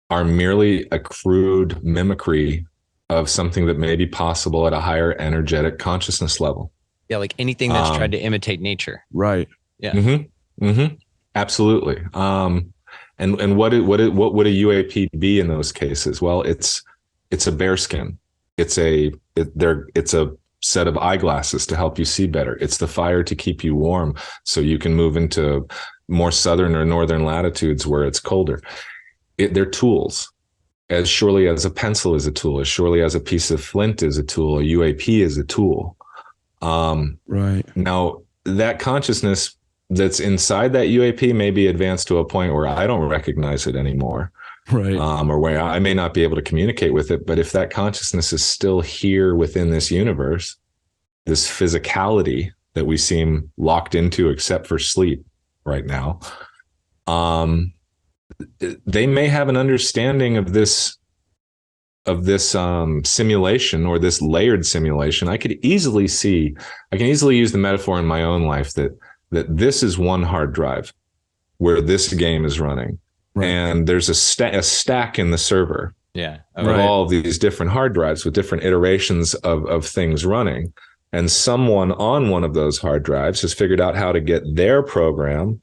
are merely a crude mimicry of something that may be possible at a higher energetic consciousness level. Yeah, like anything that's tried to imitate nature. Right. Yeah. Absolutely. And what would a UAP be in those cases? Well, it's a bearskin. It's a set of eyeglasses to help you see better. It's the fire to keep you warm so you can move into more southern or northern latitudes where it's colder. They're tools. As surely as a pencil is a tool, as surely as a piece of flint is a tool, a UAP is a tool. Right. Now, that consciousness that's inside that UAP may be advanced to a point where I don't recognize it anymore. Right. Or where I may not be able to communicate with it. But if that consciousness is still here within this universe, this physicality that we seem locked into except for sleep right now, they may have an understanding of this simulation, or this layered simulation. I can easily use the metaphor in my own life that this is one hard drive where this game is running. Right. And there's a stack in the server of all of these different hard drives with different iterations of things running. And someone on one of those hard drives has figured out how to get their program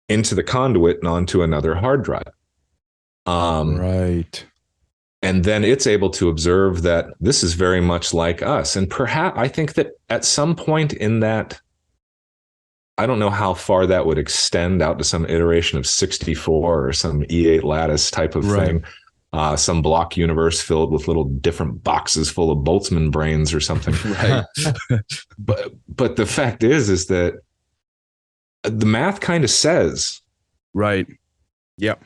into the conduit and onto another hard drive. Right. And then it's able to observe that this is very much like us. And perhaps I think that at some point in that, I don't know how far that would extend out to some iteration of 64 or some E8 lattice type of thing. Some block universe filled with little different boxes full of Boltzmann brains or something. Right. but the fact is that the math kind of says, right. Yep.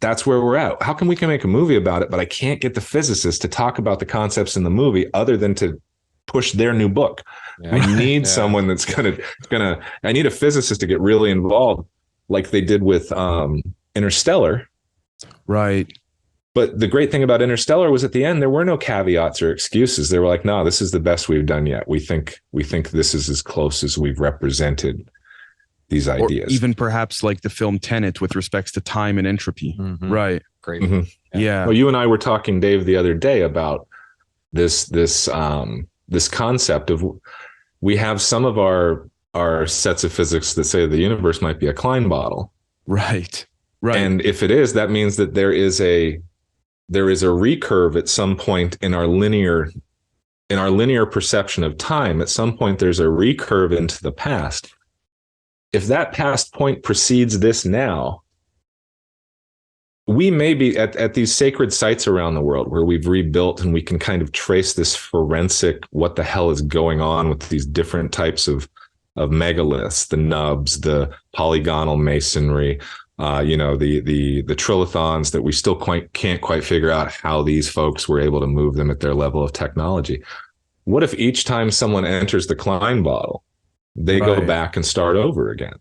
That's where we're at. How come we can make a movie about it, but I can't get the physicists to talk about the concepts in the movie other than to push their new book? I need someone that's gonna I need a physicist to get really involved, like they did with Interstellar. Right. But the great thing about Interstellar was at the end, there were no caveats or excuses. They were like, no, this is the best we've done yet. We think this is as close as we've represented these ideas. Or even perhaps like the film Tenet with respects to time and entropy. Right. Great. Yeah. Well, you and I were talking, Dave, the other day about this concept of, we have some of our sets of physics that say the universe might be a Klein bottle. Right. Right. And if it is, that means that there is a recurve at some point in our linear perception of time. At some point, there's a recurve into the past. If that past point precedes this now, we may be at these sacred sites around the world where we've rebuilt and we can kind of trace this forensic, what the hell is going on with these different types of megaliths, the nubs, the polygonal masonry, the trilithons that we still can't quite figure out how these folks were able to move them at their level of technology. What if each time someone enters the Klein bottle, they go back and start over again?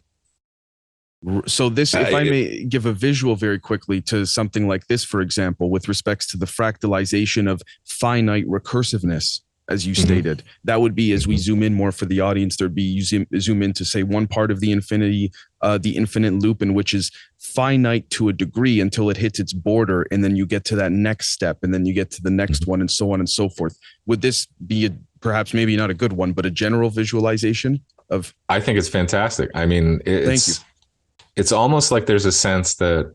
So this, if I may give a visual very quickly to something like this, for example, with respects to the fractalization of finite recursiveness, as you stated, that would be, as we zoom in more for the audience, there'd be zoom in to say one part of the infinite loop, in which is finite to a degree until it hits its border, and then you get to that next step, and then you get to the next one, and so on and so forth. Would this be perhaps maybe not a good one, but a general visualization of? I think it's fantastic. I mean, thank you. It's almost like there's a sense that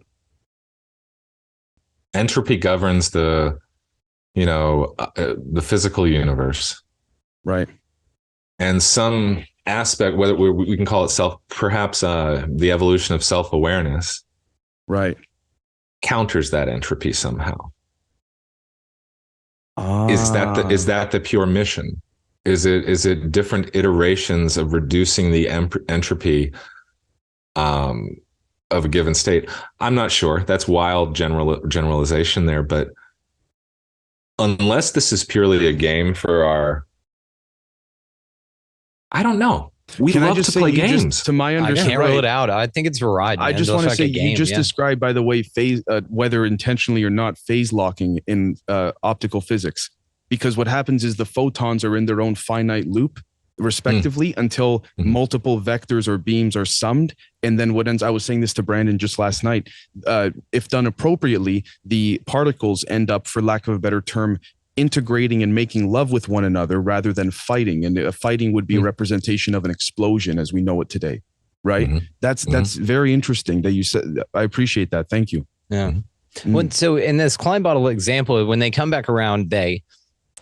entropy governs the physical universe. Right. And some aspect, whether we can call it perhaps the evolution of self-awareness. Right. Counters that entropy somehow. Is that the pure mission? Is it different iterations of reducing the entropy of a given state? I'm not sure. That's wild generalization there, but unless this is purely a game for I don't know. We love to play games. To my understanding, I can't rule it out. I think it's right. I just want to say, you just described, by the way, phase, whether intentionally or not, phase locking in optical physics. Because what happens is the photons are in their own finite loop, respectively, until multiple vectors or beams are summed. And then I was saying this to Brandon just last night, if done appropriately, the particles end up, for lack of a better term, integrating and making love with one another rather than fighting. And fighting would be a representation of an explosion as we know it today, right? That's very interesting that you said. I appreciate that. Thank you. Yeah. Well, so in this Klein bottle example, when they come back around,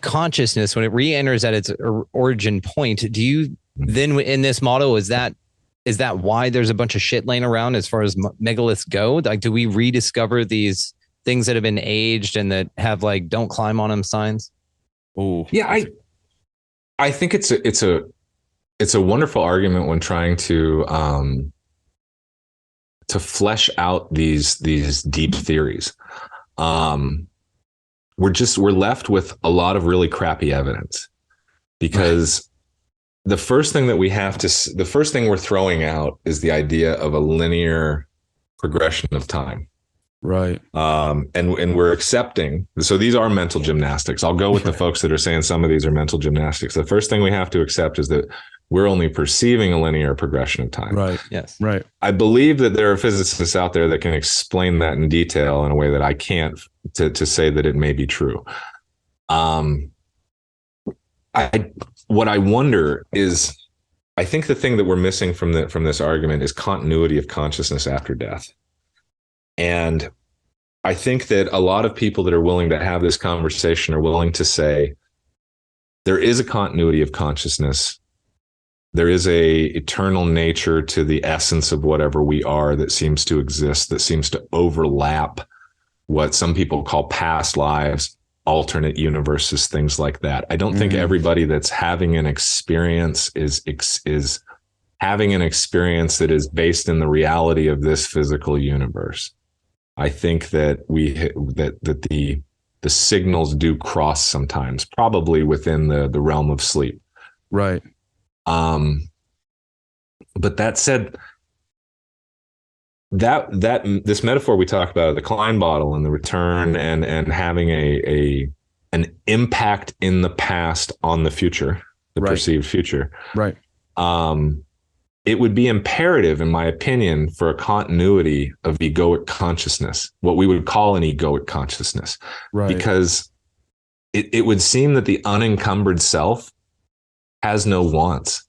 consciousness, when it re-enters at its origin point, do you then in this model, is that why there's a bunch of shit laying around as far as megaliths go? Like, do we rediscover these things that have been aged and that have like "don't climb on them" signs? Oh, yeah. I think it's a wonderful argument when trying to flesh out these deep theories. We're left with a lot of really crappy evidence, because the first thing we're throwing out is the idea of a linear progression of time. Right. And we're accepting. So these are mental gymnastics. I'll go with the folks that are saying some of these are mental gymnastics. The first thing we have to accept is that we're only perceiving a linear progression of time. Right. Yes. Right. I believe that there are physicists out there that can explain that in detail in a way that I can't, to say that it may be true. What I wonder is, I think the thing that we're missing from this argument is continuity of consciousness after death. And I think that a lot of people that are willing to have this conversation are willing to say there is a continuity of consciousness. There is a eternal nature to the essence of whatever we are that seems to exist, that seems to overlap what some people call past lives, alternate universes, things like that. I don't think everybody that's having an experience is having an experience that is based in the reality of this physical universe. I think that the signals do cross sometimes, probably within the realm of sleep. Right. But that said, that this metaphor we talked about, the Klein bottle and the return and having an impact in the past on the future, the perceived future. Right. It would be imperative, in my opinion, for a continuity of egoic consciousness, what we would call an egoic consciousness. Right. Because it would seem that the unencumbered self has no wants,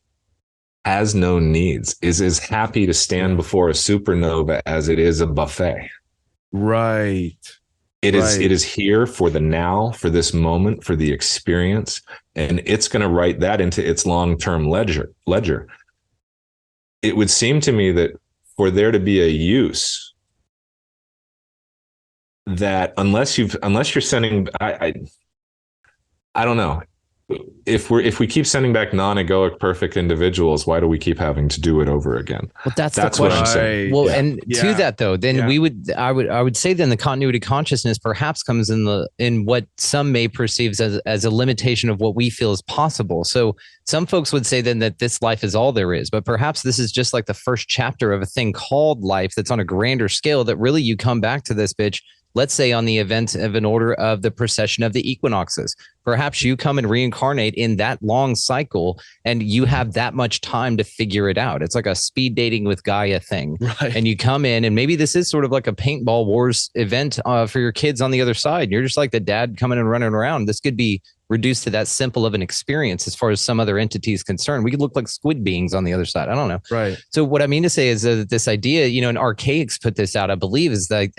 has no needs, is as happy to stand before a supernova as it is a buffet. Right. It is here for the now, for this moment, for the experience, and it's going to write that into its long-term ledger. It would seem to me that for there to be a use, that unless you're sending, I don't know. If we keep sending back non-egoic perfect individuals, why do we keep having to do it over again? Well, that's the question. What I'm saying. Well, and to that though, then I would say then the continuity consciousness perhaps comes in what some may perceive as a limitation of what we feel is possible. So some folks would say then that this life is all there is, but perhaps this is just like the first chapter of a thing called life that's on a grander scale, that really you come back to this bitch. Let's say on the event of an order of the precession of the equinoxes, perhaps you come and reincarnate in that long cycle and you have that much time to figure it out. It's like a speed dating with Gaia thing. Right. And you come in and maybe this is sort of like a paintball wars event for your kids on the other side. You're just like the dad coming and running around. This could be reduced to that simple of an experience as far as some other entity is concerned. We could look like squid beings on the other side. I don't know. Right. So what I mean to say is that this idea, and Archaics put this out, I believe, is like,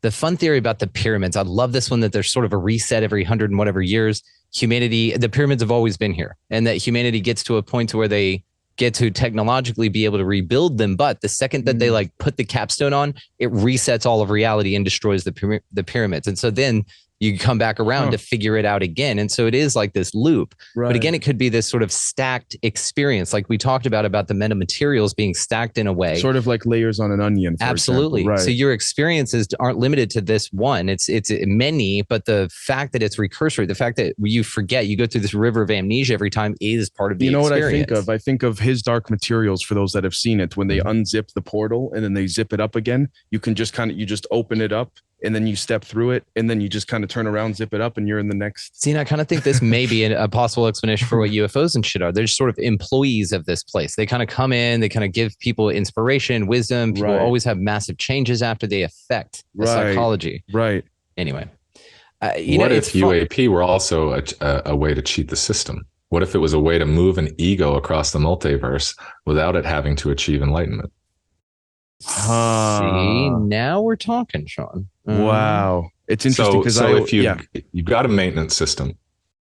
the fun theory about the pyramids. I love this one, that there's sort of a reset every 100 and whatever years. Humanity, the pyramids have always been here, and that humanity gets to a point to where they get to technologically be able to rebuild them. But the second that they put the capstone on, it resets all of reality and destroys the pyramids. And so then you come back around to figure it out again. And so it is like this loop. Right. But again, it could be this sort of stacked experience, like we talked about the metamaterials being stacked in a way. Sort of like layers on an onion. Absolutely. Right. So your experiences aren't limited to this one. It's many, but the fact that it's recursory, the fact that you forget, you go through this river of amnesia every time is part of the experience. What I think of? I think of His Dark Materials, for those that have seen it, when they unzip the portal and then they zip it up again. You can just you just open it up and then you step through it and then you just kind of turn around, zip it up, and you're in the next. See, and I kind of think this may be a possible explanation for what UFOs and shit are. They're just sort of employees of this place. They kind of come in, they kind of give people inspiration, wisdom. People always have massive changes after they affect the psychology. Right. Anyway. What if UAP were also a way to cheat the system? What if it was a way to move an ego across the multiverse without it having to achieve enlightenment? See, now we're talking, Sean. Wow. It's interesting because if you've got a maintenance system,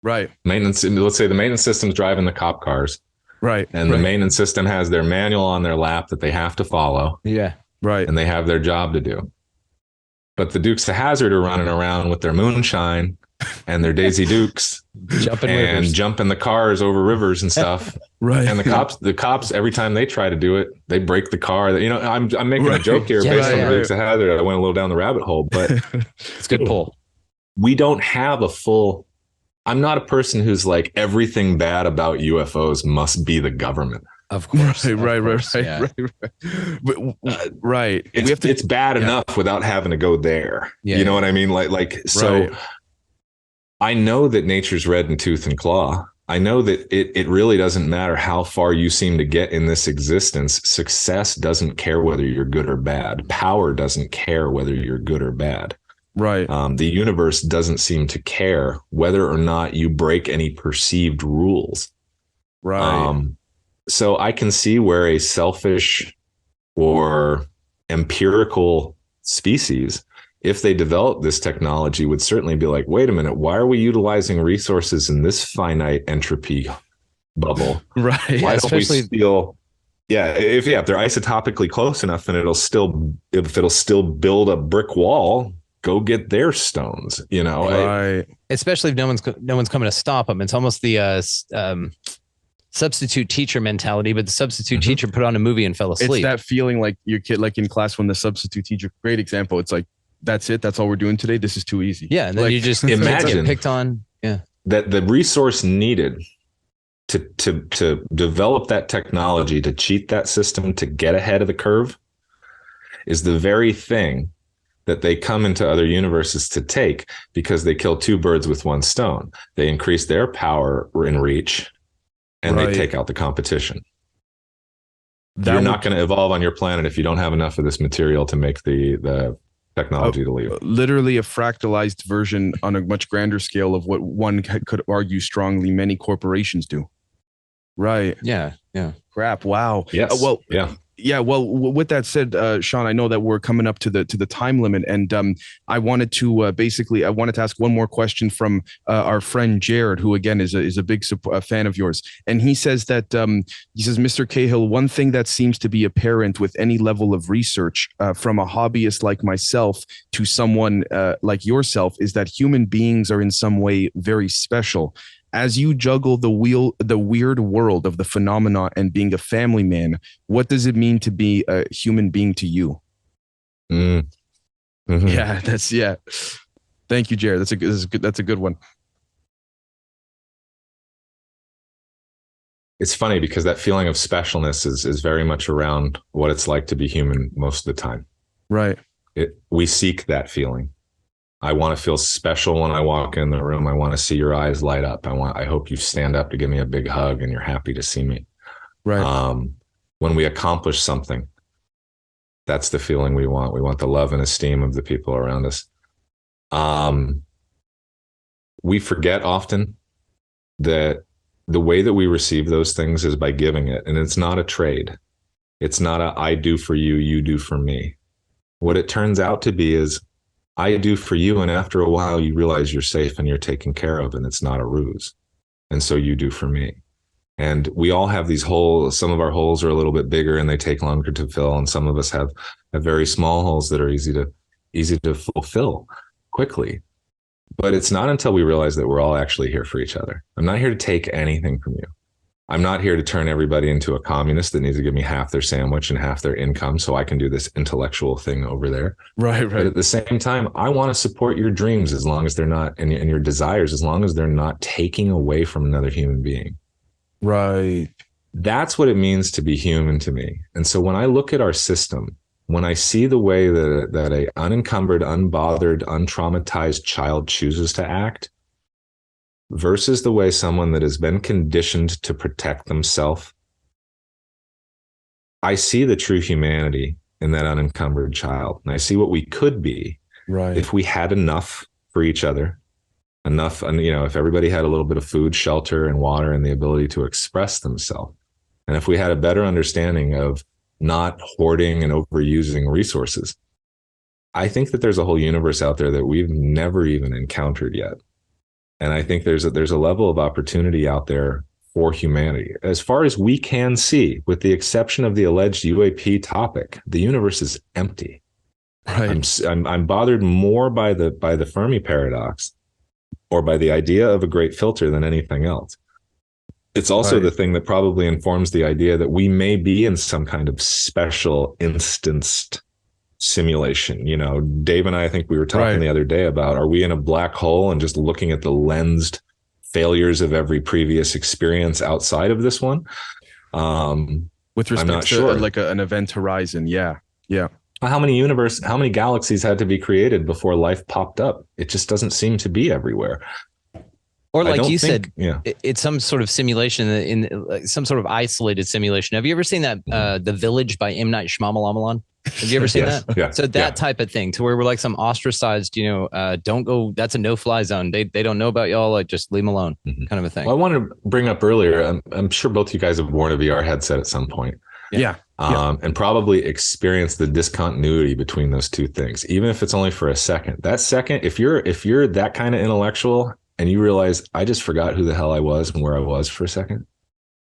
right? Maintenance, let's say the maintenance system's driving the cop cars, right? And the maintenance system has their manual on their lap that they have to follow, right? And they have their job to do. But the Dukes of Hazzard are running around with their moonshine and their Daisy Dukes, jumping the cars over rivers and stuff. Right. And the cops, every time they try to do it, they break the car. I'm making a joke here based on the Dukes of Hazzard. I went a little down the rabbit hole, but it's a good pull. We don't have a full. I'm not a person who's like everything bad about UFOs must be the government. Of course. Right. It's bad enough without having to go there. You know what I mean? So I know that nature's red in tooth and claw. I know that it really doesn't matter how far you seem to get in this existence. Success doesn't care whether you're good or bad. Power doesn't care whether you're good or bad. Right. The universe doesn't seem to care whether or not you break any perceived rules. Right. So I can see where a selfish or empirical species, if they develop this technology, would certainly be like, wait a minute, why are we utilizing resources in this finite entropy bubble? Right. Why don't we steal? If they're isotopically close enough, and it'll still build a brick wall, go get their stones, Right. Especially if no one's coming to stop them. It's almost the substitute teacher mentality, but the substitute teacher put on a movie and fell asleep. It's that feeling like your kid, like in class when the substitute teacher, great example. It's like, that's it. That's all we're doing today. This is too easy. Yeah. And then you just imagine picked on. Yeah. That the resource needed to develop that technology, to cheat that system, to get ahead of the curve is the very thing that they come into other universes to take, because they kill two birds with one stone. They increase their power and reach, and they take out the competition. You're not going to evolve on your planet if you don't have enough of this material to make the technology to leave. Literally a fractalized version on a much grander scale of what one could argue strongly many corporations do. Right. Yeah. Crap. Wow. Yes. Well, with that said, Sean, I know that we're coming up to the time limit, and I wanted to ask one more question from our friend Jared, who again is a big fan of yours, and he says that Mr. Cahill, one thing that seems to be apparent with any level of research, from a hobbyist like myself to someone like yourself, is that human beings are in some way very special. As you juggle the weird world of the phenomena and being a family man, what does it mean to be a human being to you? Mm-hmm. Yeah. Thank you, Jared. That's a good one. It's funny because that feeling of specialness is very much around what it's like to be human most of the time. Right. We seek that feeling. I want to feel special when I walk in the room. I want to see your eyes light up. I hope you stand up to give me a big hug and you're happy to see me. Right. When we accomplish something, that's the feeling we want. We want the love and esteem of the people around us. We forget often that the way that we receive those things is by giving it. And it's not a trade. It's not a I do for you, you do for me. What it turns out to be is I do for you, and after a while you realize you're safe and you're taken care of, and it's not a ruse. And so you do for me. And we all have these holes. Some of our holes are a little bit bigger and they take longer to fill, and some of us have very small holes that are easy to fulfill quickly. But it's not until we realize that we're all actually here for each other. I'm not here to take anything from you. I'm not here to turn everybody into a communist that needs to give me half their sandwich and half their income so I can do this intellectual thing over there. Right. But at the same time, I want to support your dreams as long as they're not, and your desires, as long as they're not taking away from another human being. Right. That's what it means to be human to me. And so when I look at our system, when I see the way that a unencumbered, unbothered, untraumatized child chooses to act versus the way someone that has been conditioned to protect themselves, I see the true humanity in that unencumbered child. And I see what we could be if we had enough for each other, enough, if everybody had a little bit of food, shelter, and water and the ability to express themselves. And if we had a better understanding of not hoarding and overusing resources, I think that there's a whole universe out there that we've never even encountered yet. And I think there's a level of opportunity out there for humanity. As far as we can see, with the exception of the alleged UAP topic, the universe is empty. Right. I'm bothered more by the Fermi paradox or by the idea of a great filter than anything else. It's also the thing that probably informs the idea that we may be in some kind of special instanced simulation. Dave and I think we were talking the other day about, are we in a black hole and just looking at the lensed failures of every previous experience outside of this one? With respect to like an event horizon. Yeah. How many galaxies had to be created before life popped up? It just doesn't seem to be everywhere. Or like you said, it's some sort of simulation in some sort of isolated simulation. Have you ever seen that The Village by M. Night Shyamalan? Have you ever seen that? Yeah. So that type of thing, to where we're like some ostracized, don't go. That's a no-fly zone. They don't know about y'all. Like, just leave them alone, kind of a thing. Well, I wanted to bring up earlier. I'm sure both of you guys have worn a VR headset at some point. Yeah. And probably experience the discontinuity between those two things, even if it's only for a second. That second, if you're that kind of intellectual and you realize, I just forgot who the hell I was and where I was for a second.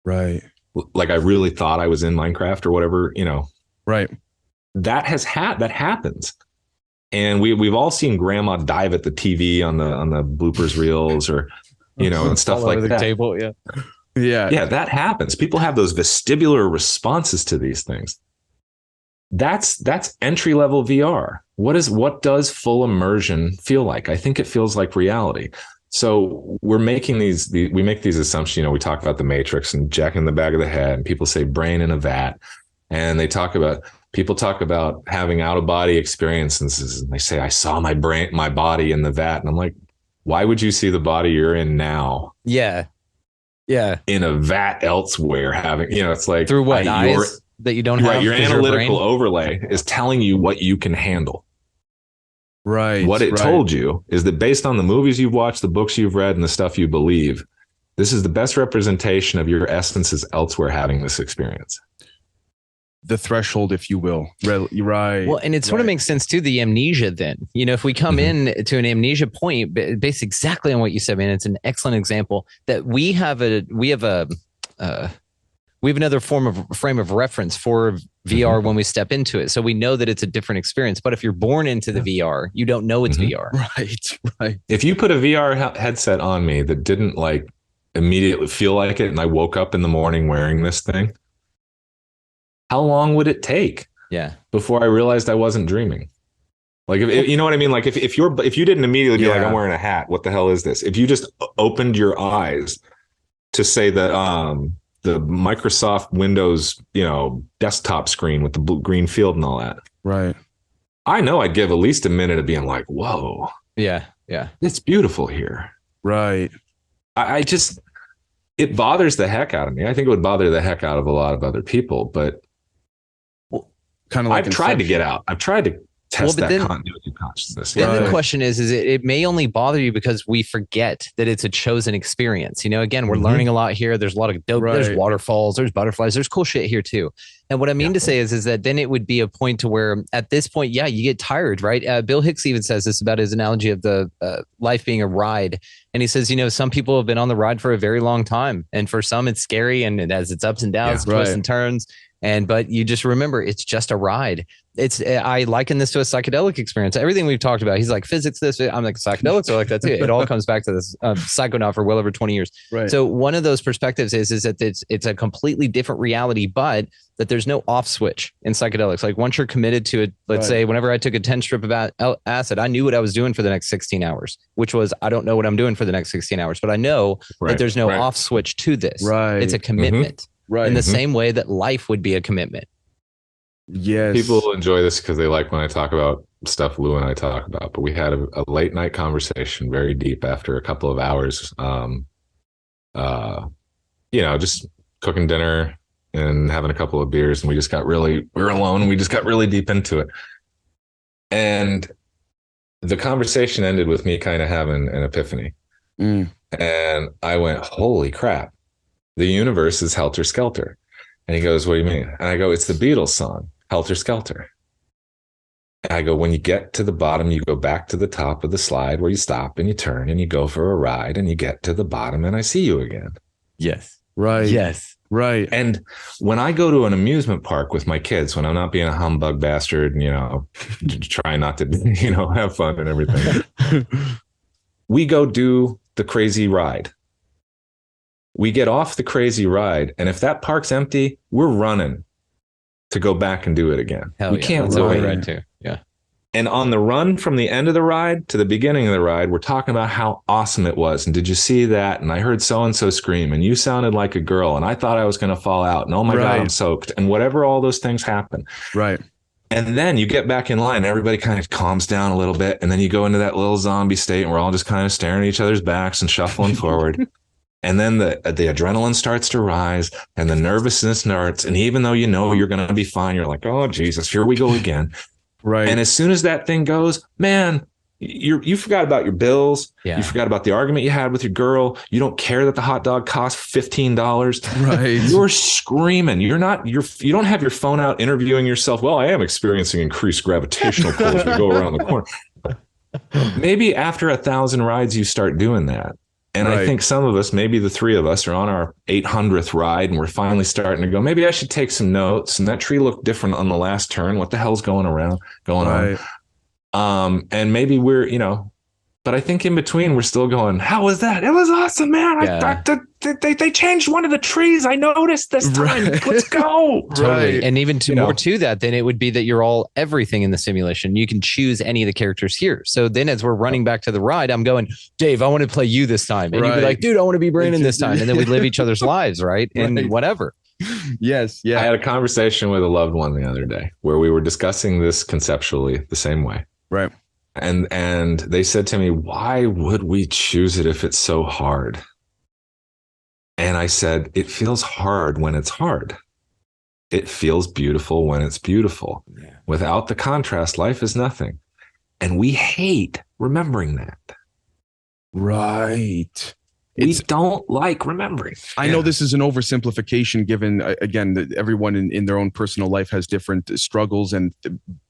Right. Like I really thought I was in Minecraft or whatever, Right. That happens. And we've all seen grandma dive at the TV on the bloopers reels or, and stuff like that. Table, Yeah, that happens. People have those vestibular responses to these things. That's entry level VR. What does full immersion feel like? I think it feels like reality. So we're making we make these assumptions. We talk about the Matrix and Jack in the back of the head, and people say brain in a vat, and people talk about having out of body experiences, and they say, I saw my body in the vat, and I'm like, why would you see the body you're in now? Yeah. In a vat elsewhere, having, it's like through what eyes that you don't have. Right, your analytical overlay is telling you what you can handle. Right. What it told you is that based on the movies you've watched, the books you've read, and the stuff you believe, this is the best representation of your essences elsewhere having this experience. The threshold, if you will. Right. Well, and it sort of makes sense too, the amnesia then. If we come in to an amnesia point based exactly on what you said, man, it's an excellent example that we have another frame of reference for VR when we step into it. So we know that it's a different experience. But if you're born into the VR, you don't know it's VR. Right. If you put a VR headset on me that didn't like immediately feel like it, and I woke up in the morning wearing this thing, how long would it take? Yeah. Before I realized I wasn't dreaming? Like, if you know what I mean? Like if you didn't immediately be like, I'm wearing a hat, what the hell is this? If you just opened your eyes to say that, the Microsoft Windows, desktop screen with the blue green field and all that. Right. I know I'd give at least a minute of being like, whoa. Yeah. It's beautiful here. Right. It bothers the heck out of me. I think it would bother the heck out of a lot of other people, but kind of like I've tried to get out. I've tried to test continuity of consciousness. Then the question is it may only bother you because we forget that it's a chosen experience. Again, we're learning a lot here. There's a lot of dope. Right. There's waterfalls, there's butterflies, there's cool shit here too. And what I mean to say is that then it would be a point to where at this point, you get tired, right? Bill Hicks even says this about his analogy of the life being a ride. And he says, some people have been on the ride for a very long time. And for some, it's scary and it has its ups and downs, twists and turns. But you just remember it's just a ride. I liken this to a psychedelic experience. Everything we've talked about, he's like physics this, I'm like psychedelics are like that too. It all comes back to this psychonaut for well over 20 years. Right. So one of those perspectives is that it's a completely different reality, but that there's no off switch in psychedelics. Like once you're committed to it, let's say whenever I took a 10 strip of acid, I knew what I was doing for the next 16 hours, which was, I don't know what I'm doing for the next 16 hours, but I know that there's no off switch to this. Right. It's a commitment. Right. In the same way that life would be a commitment. Yes. People enjoy this because they like when I talk about stuff Lou and I talk about, but we had a late night conversation, very deep after a couple of hours, just cooking dinner and having a couple of beers. And we were alone. We just got really deep into it. And the conversation ended with me kind of having an epiphany. And I went, holy crap. The universe is helter skelter. And he goes, what do you mean? And I go, it's the Beatles song, Helter Skelter. And I go, when you get to the bottom, you go back to the top of the slide where you stop and you turn and you go for a ride and you get to the bottom and I see you again. Yes. Right. Yes. Right. And when I go to an amusement park with my kids, when I'm not being a humbug bastard, trying not to, have fun and everything, we go do the crazy ride. We get off the crazy ride, and if that park's empty, we're running to go back and do it again. Hell we can't wait. Ride too. Yeah. And on the run from the end of the ride to the beginning of the ride, we're talking about how awesome it was. And did you see that? And I heard so-and-so scream, and you sounded like a girl, and I thought I was going to fall out. And oh my God, I'm soaked. And whatever, all those things happen. Right. And then you get back in line, everybody kind of calms down a little bit. And then you go into that little zombie state, and we're all just kind of staring at each other's backs and shuffling forward. And then the adrenaline starts to rise and the nervousness starts. And even though you're going to be fine, you're like, oh, Jesus, here we go again. Right. And as soon as that thing goes, man, you forgot about your bills. Yeah. You forgot about the argument you had with your girl. You don't care that the hot dog cost $15. Right. You're screaming. You don't have your phone out interviewing yourself. Well, I am experiencing increased gravitational pull as we go around the corner. Maybe after 1,000 rides, you start doing that. And I think some of us, maybe the three of us, are on our 800th ride and we're finally starting to go, maybe I should take some notes. And that tree looked different on the last turn. What the hell's going on? And maybe we're, but I think in between we're still going, how was that? It was awesome, man. Yeah. They changed one of the trees. I noticed this time. Right. Let's go. Totally. And even more to that, then it would be that you're all everything in the simulation. You can choose any of the characters here. So then as we're running back to the ride, I'm going, Dave, I want to play you this time. And you'd be like, dude, I want to be Brane this time. And then we'd live each other's lives, right? And whatever. Yes. Yeah. I had a conversation with a loved one the other day where we were discussing this conceptually the same way. Right. And they said to me, why would we choose it if it's so hard? And I said, it feels hard when it's hard. It feels beautiful when it's beautiful. Yeah. Without the contrast, life is nothing. And we hate remembering that. Right. We don't like remembering. I know this is an oversimplification given, again, that everyone in their own personal life has different struggles and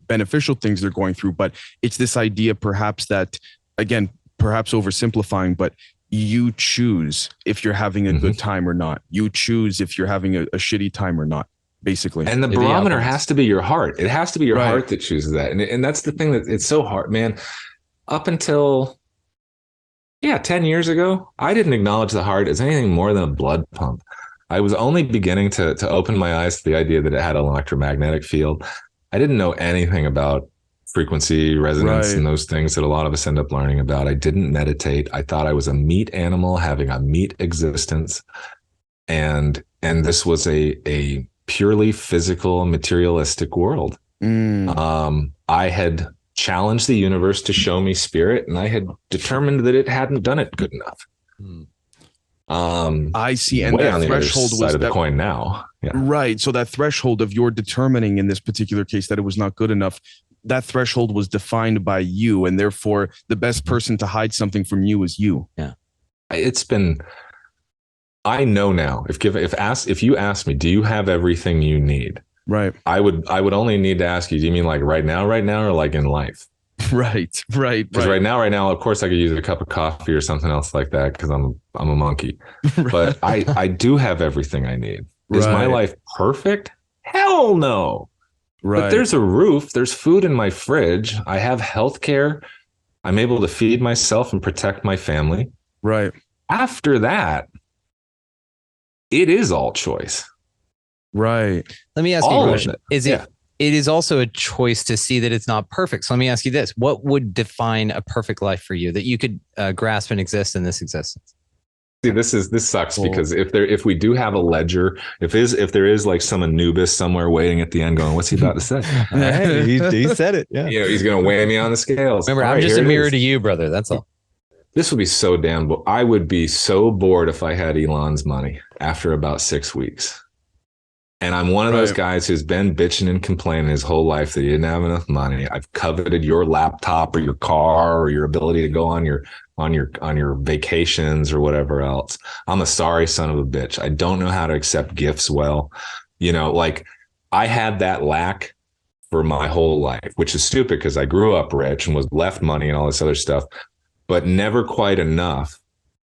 beneficial things they're going through. But it's this idea perhaps that, again, perhaps oversimplifying, but you choose if you're having a good time or not. You choose if you're having a shitty time or not, basically. And the barometer has to be your heart. It has to be your heart that chooses that. And that's the thing that it's so hard, man. Up until 10 years ago, I didn't acknowledge the heart as anything more than a blood pump. I was only beginning to open my eyes to the idea that it had an electromagnetic field. I didn't know anything about frequency, resonance, and those things that a lot of us end up learning about. I didn't meditate. I thought I was a meat animal having a meat existence. And this was a purely physical, materialistic world. I had challenged the universe to show me spirit, and I had determined that it hadn't done it good enough. I see. And that threshold was of the coin now. Yeah. Right. So that threshold of your determining in this particular case that it was not good enough, that threshold was defined by you, and therefore the best person to hide something from you is you. Yeah. I know now, if you ask me, do you have everything you need? Right. I would only need to ask you, do you mean like right now, or like in life? Right. Because right now, of course I could use a cup of coffee or something else like that because I'm a monkey. But I do have everything I need. Is my life perfect? Hell no. Right. But there's a roof, there's food in my fridge, I have health care, I'm able to feed myself and protect my family. Right. After that, it is all choice. Right. Let me ask you All a of question. it. Is it? Yeah. It is also a choice to see that it's not perfect. So let me ask you this: what would define a perfect life for you that you could grasp and exist in this existence? See, this sucks because if we do have a ledger, if there is like some Anubis somewhere waiting at the end going, what's he about to say? All right, he said it. Yeah. You know, he's going to weigh me on the scales. Remember, All I'm right, just a here it mirror is. to you, brother. That's all. This would be so damn. I would be so bored if I had Elon's money after about 6 weeks. And I'm one of those guys who's been bitching and complaining his whole life that he didn't have enough money. I've coveted your laptop or your car or your ability to go on your vacations or whatever else. I'm a sorry son of a bitch. I don't know how to accept gifts well. You know, like I had that lack for my whole life, which is stupid because I grew up rich and was left money and all this other stuff, but never quite enough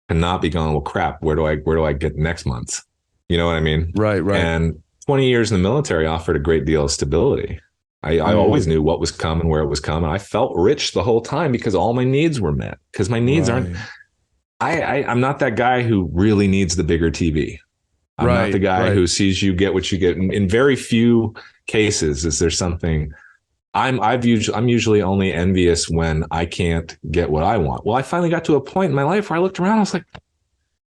to not be going, well, crap, where do I get next month? You know what I mean? Right. And 20 years in the military offered a great deal of stability. I always knew what was coming, where it was coming. I felt rich the whole time because all my needs were met. Because my needs aren't. I'm not that guy who really needs the bigger TV. I'm not the guy who sees you get what you get. In very few cases is there something. I'm usually only envious when I can't get what I want. Well, I finally got to a point in my life where I looked around. I was like,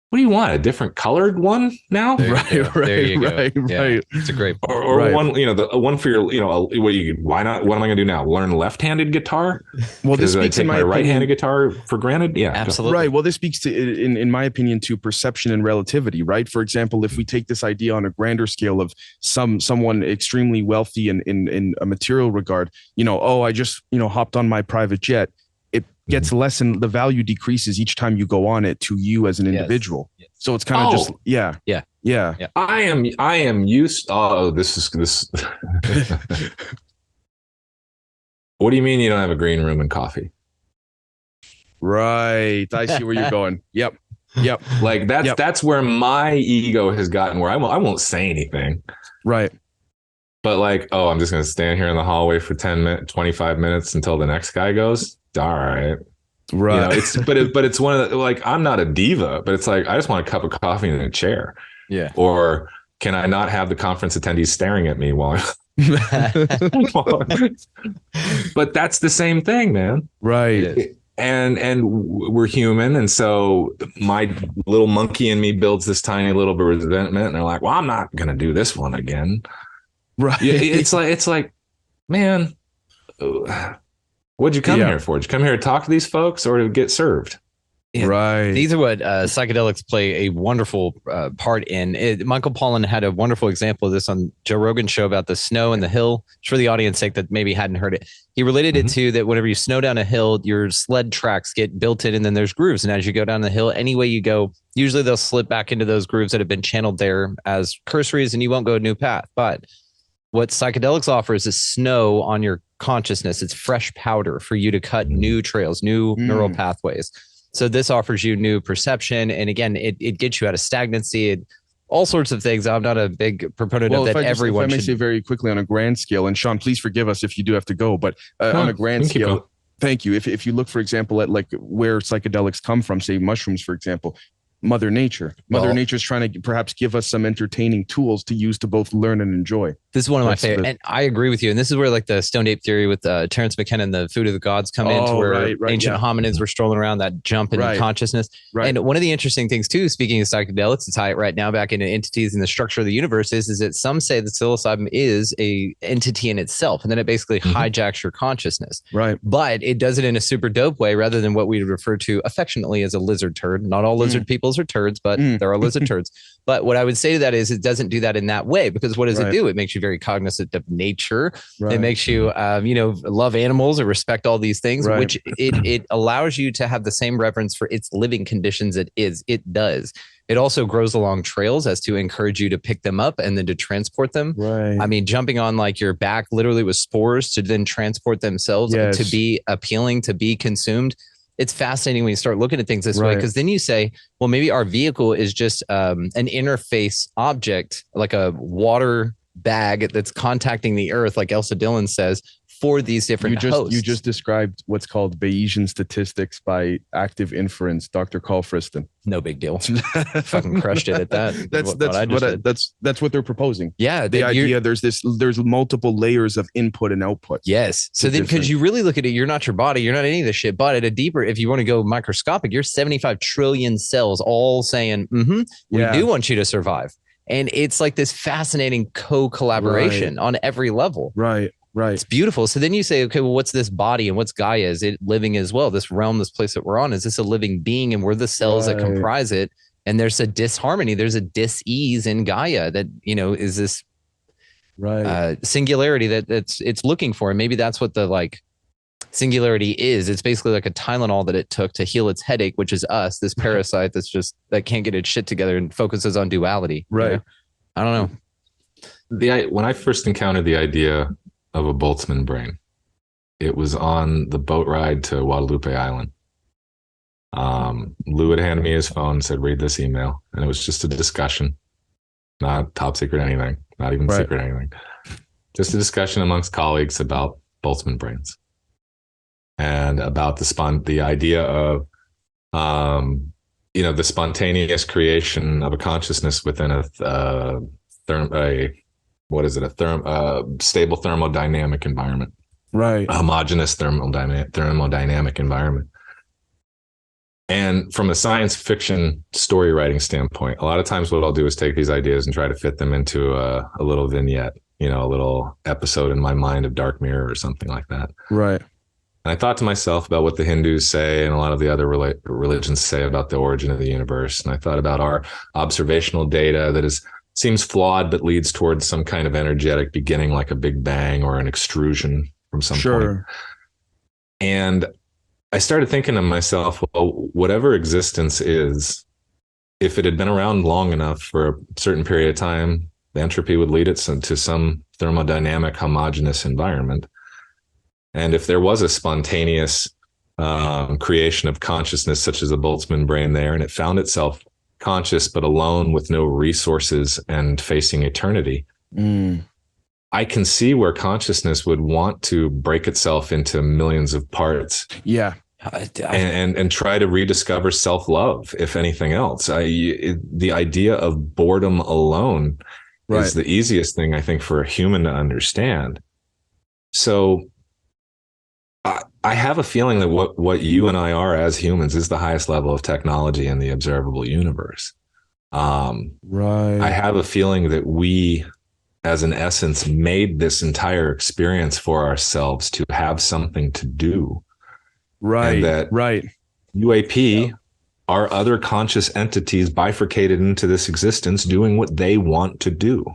what do you want? A different colored one now? Right. It's a great point. Or one, you know, the one for your, you know, why not? What am I going to do now? Learn left-handed guitar? Well, this speaks I take my right-handed guitar for granted. Yeah, absolutely. Right. Well, this speaks to, in my opinion, to perception and relativity. Right. For example, if we take this idea on a grander scale of someone extremely wealthy in a material regard, you know, oh, I just, you know, hopped on my private jet. It gets less and the value decreases each time you go on it to you as an individual. Yes. So it's kind of just, yeah. I am used. Oh, this. What do you mean you don't have a green room and coffee? Right. I see where you're going. Yep. Like that's where my ego has gotten where I won't say anything. Right. But like, oh, I'm just going to stand here in the hallway for 10 minutes, 25 minutes until the next guy goes. All right. Right. You know, it's one of the, like, I'm not a diva, but it's like, I just want a cup of coffee and a chair. Yeah. Or can I not have the conference attendees staring at me while but that's the same thing, man. Right. And we're human. And so my little monkey in me builds this tiny little bit of resentment. And they're like, well, I'm not going to do this one again. Right. It's like, man, what'd you come here for? Did you come here to talk to these folks or to get served? Yeah, right. These are what psychedelics play a wonderful part in. Michael Pollan had a wonderful example of this on Joe Rogan's show about the snow and the hill. Just for the audience sake that maybe hadn't heard it, he related it to that whenever you snow down a hill, your sled tracks get built in and then there's grooves. And as you go down the hill, any way you go, usually they'll slip back into those grooves that have been channeled there as cursories and you won't go a new path. But what psychedelics offers is snow on your consciousness. It's fresh powder for you to cut new trails, new neural pathways. So this offers you new perception. And again, it gets you out of stagnancy, all sorts of things. I'm not a big proponent of that. Everyone should say very quickly on a grand scale, and Sean, please forgive us if you do have to go, but on a grand scale, thank you. If you look, for example, at like where psychedelics come from, say mushrooms, for example, Mother Nature. Mother Nature's trying to perhaps give us some entertaining tools to use to both learn and enjoy. This is one of my favorite. And I agree with you. And this is where like the Stoned Ape theory with Terrence McKenna and the Food of the Gods come into where ancient hominids were strolling around that jump in consciousness. Right. And one of the interesting things too, speaking of psychedelics, to tie it right now back into entities and the structure of the universe is that some say that psilocybin is a entity in itself. And then it basically hijacks your consciousness. Right. But it does it in a super dope way rather than what we refer to affectionately as a lizard turd. Not all lizard peoples are turds, but there are lizard turds. But what I would say to that is it doesn't do that in that way, because what does it do? It makes you very cognizant of nature. It makes you, love animals or respect all these things, which it allows you to have the same reverence for its living conditions. It does. It also grows along trails as to encourage you to pick them up and then to transport them. Right. I mean, jumping on like your back literally with spores to then transport themselves to be appealing, to be consumed. It's fascinating when you start looking at things this way, because then you say, well, maybe our vehicle is just an interface object, like a water bag that's contacting the earth, like Elsa Dillon says, for these different hosts. You just described what's called Bayesian statistics by active inference, Dr. Carl Friston. No big deal. Fucking crushed it at that. That's what they're proposing. Yeah. The idea there's multiple layers of input and output. Yes. So then, because you really look at it, you're not your body, you're not any of this shit, but at a deeper, if you want to go microscopic, you're 75 trillion cells all saying, we do want you to survive. And it's like this fascinating co-collaboration on every level. Right. It's beautiful. So then you say, okay, well, what's this body and what's Gaia? Is it living as well? This realm, this place that we're on, is this a living being? And we're the cells that comprise it. And there's a disharmony. There's a dis-ease in Gaia that, is this singularity that it's looking for. And maybe that's what the singularity is. It's basically like a Tylenol that it took to heal its headache, which is us, this parasite that can't get its shit together and focuses on duality. Right. I don't know. When I first encountered the idea of a Boltzmann brain, it was on the boat ride to Guadalupe Island. Lou had handed me his phone and said, read this email. And it was just a discussion, not top secret anything, not even secret anything. Just a discussion amongst colleagues about Boltzmann brains and about the idea of, the spontaneous creation of a consciousness within a stable thermodynamic environment, right? A homogeneous thermodynamic environment. And from a science fiction story writing standpoint, a lot of times what I'll do is take these ideas and try to fit them into a little vignette, a little episode in my mind of Dark Mirror or something like that. Right. And I thought to myself about what the Hindus say and a lot of the other religions say about the origin of the universe. And I thought about our observational data that seems flawed, but leads towards some kind of energetic beginning, like a big bang or an extrusion from some point. And I started thinking to myself, well, whatever existence is, if it had been around long enough for a certain period of time, the entropy would lead it to some thermodynamic homogeneous environment. And if there was a spontaneous creation of consciousness, such as a Boltzmann brain there, and it found itself conscious but alone with no resources and facing eternity, I can see where consciousness would want to break itself into millions of parts. Yeah. And try to rediscover self-love, if anything else. The idea of boredom alone is the easiest thing, I think, for a human to understand. So I have a feeling that what you and I are as humans is the highest level of technology in the observable universe. I have a feeling that we, as an essence, made this entire experience for ourselves to have something to do. And that UAP are other conscious entities bifurcated into this existence doing what they want to do.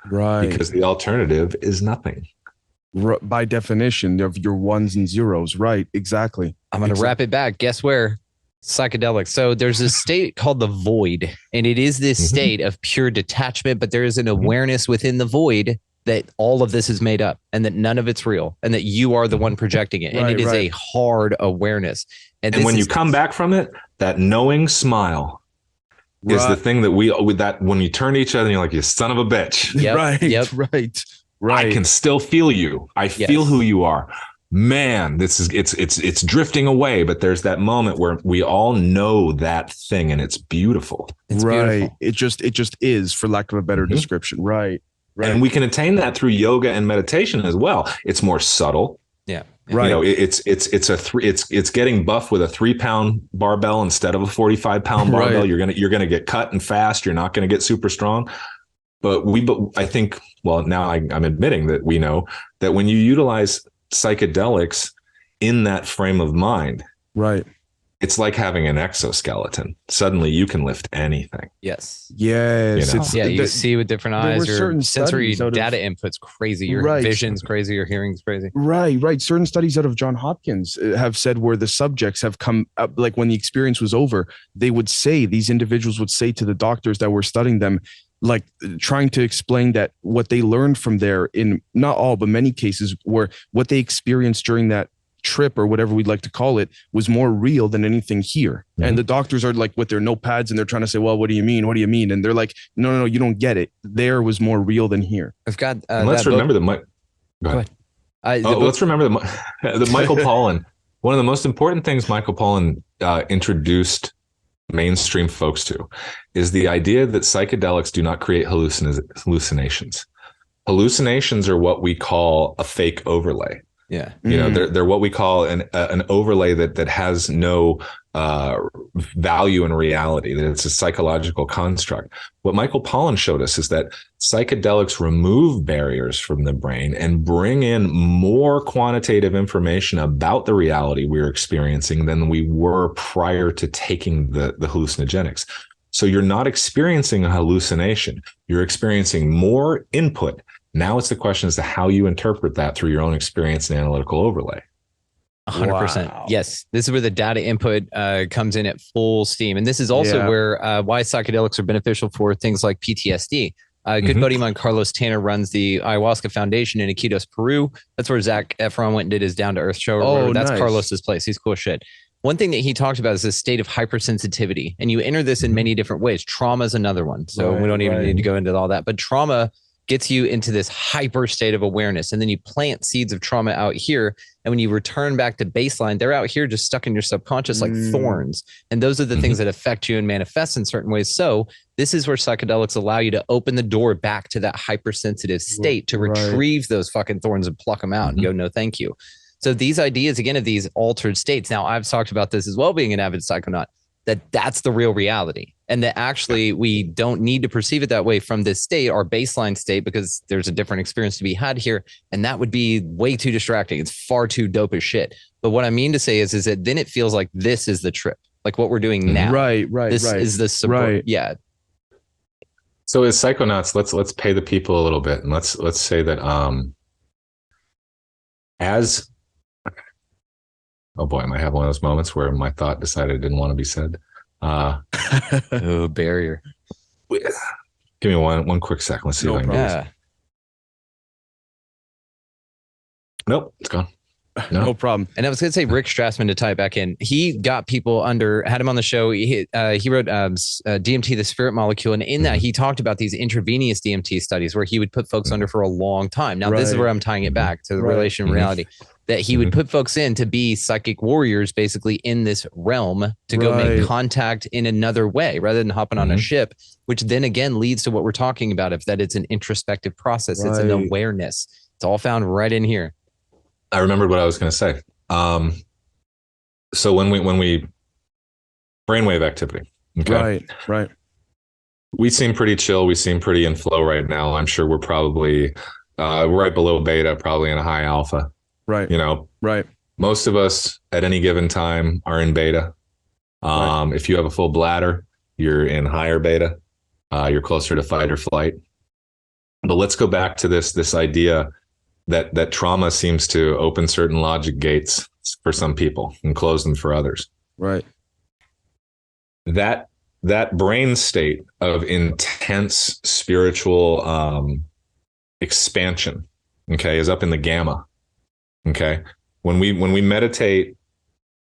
Because the alternative is nothing. By definition of your ones and zeros. Right. Exactly. I'm going to wrap it back. Guess where? Psychedelics. So there's a state called the void, and it is this state of pure detachment, but there is an awareness within the void that all of this is made up and that none of it's real and that you are the one projecting it. And it is a hard awareness. And when you come back from it, that knowing smile is the thing that when you turn to each other and you're like, you son of a bitch. I can still feel you. I feel who you are. Man, it's drifting away, but there's that moment where we all know that thing and it's beautiful. It's beautiful. It just is, for lack of a better description. Right. And we can attain that through yoga and meditation as well. It's more subtle. Yeah. Right. It's getting buff with a 3-pound barbell instead of a 45-pound barbell. You're gonna get cut and fast. You're not gonna get super strong. But I think, well, now I'm admitting that we know that when you utilize psychedelics in that frame of mind, it's like having an exoskeleton. Suddenly you can lift anything. Yes. Yes. You see with different eyes. Your sensory data input's crazy. Your vision's crazy. Your hearing's crazy. Right. Certain studies out of Johns Hopkins have said where the subjects have come up, like when the experience was over, these individuals would say to the doctors that were studying them, like trying to explain that what they learned from there, in not all, but many cases, were what they experienced during that trip or whatever we'd like to call it was more real than anything here. And the doctors are like with their notepads and they're trying to say, well, what do you mean? What do you mean? And they're like, no, you don't get it. There was more real than here. I've got. Let's remember Go ahead. Let's remember the Michael Pollan. One of the most important things Michael Pollan introduced mainstream folks to is the idea that psychedelics do not create hallucinations. Hallucinations are what we call a fake overlay. Yeah. They're what we call an overlay that has no value in reality, that it's a psychological construct. What Michael Pollan showed us is that psychedelics remove barriers from the brain and bring in more quantitative information about the reality we're experiencing than we were prior to taking the hallucinogenics. So you're not experiencing a hallucination. You're experiencing more input. Now it's the question as to how you interpret that through your own experience and analytical overlay. 100%. Wow. Yes. This is where the data input comes in at full steam. And this is also where why psychedelics are beneficial for things like PTSD. A good buddy of mine, Carlos Tanner, runs the Ayahuasca Foundation in Iquitos, Peru. That's where Zac Efron went and did his Down to Earth show. Oh, that's nice. Carlos's place. He's cool as shit. One thing that he talked about is this state of hypersensitivity. And you enter this in many different ways. Trauma is another one. So we don't even need to go into all that. But trauma gets you into this hyper state of awareness. And then you plant seeds of trauma out here. And when you return back to baseline, they're out here just stuck in your subconscious like thorns. And those are the things that affect you and manifest in certain ways. So this is where psychedelics allow you to open the door back to that hypersensitive state to retrieve those fucking thorns and pluck them out and go, no, thank you. So these ideas, again, of these altered states. Now, I've talked about this as well, being an avid psychonaut, that's the real reality. And that actually we don't need to perceive it that way from this state, our baseline state, because there's a different experience to be had here. And that would be way too distracting. It's far too dope as shit. But what I mean to say is that then it feels like this is the trip, like what we're doing now. This is the support. Yeah. So as psychonauts, let's pay the people a little bit. And let's say that oh boy, I might have one of those moments where my thought decided it didn't want to be said. Barrier. Give me one quick second. Let's see if I can get this. Nope, it's gone. No problem. And I was going to say Rick Strassman, to tie it back in. He got people had him on the show. He wrote DMT, the spirit molecule. And in that, he talked about these intravenous DMT studies where he would put folks under for a long time. Now, this is where I'm tying it back to the relation reality. That he would put folks in to be psychic warriors, basically in this realm to go make contact in another way rather than hopping on a ship, which then again leads to what we're talking about, if that it's an introspective process. It's an awareness. It's all found right in here. I remembered what I was going to say. So when we brainwave activity, okay? Right. We seem pretty chill. We seem pretty in flow right now. I'm sure we're probably right below beta, probably in a high alpha. Right. Most of us at any given time are in beta. If you have a full bladder, you're in higher beta. You're closer to fight or flight. But let's go back to this idea that trauma seems to open certain logic gates for some people and close them for others. Right. That brain state of intense spiritual expansion, is up in the gamma. Okay. When we meditate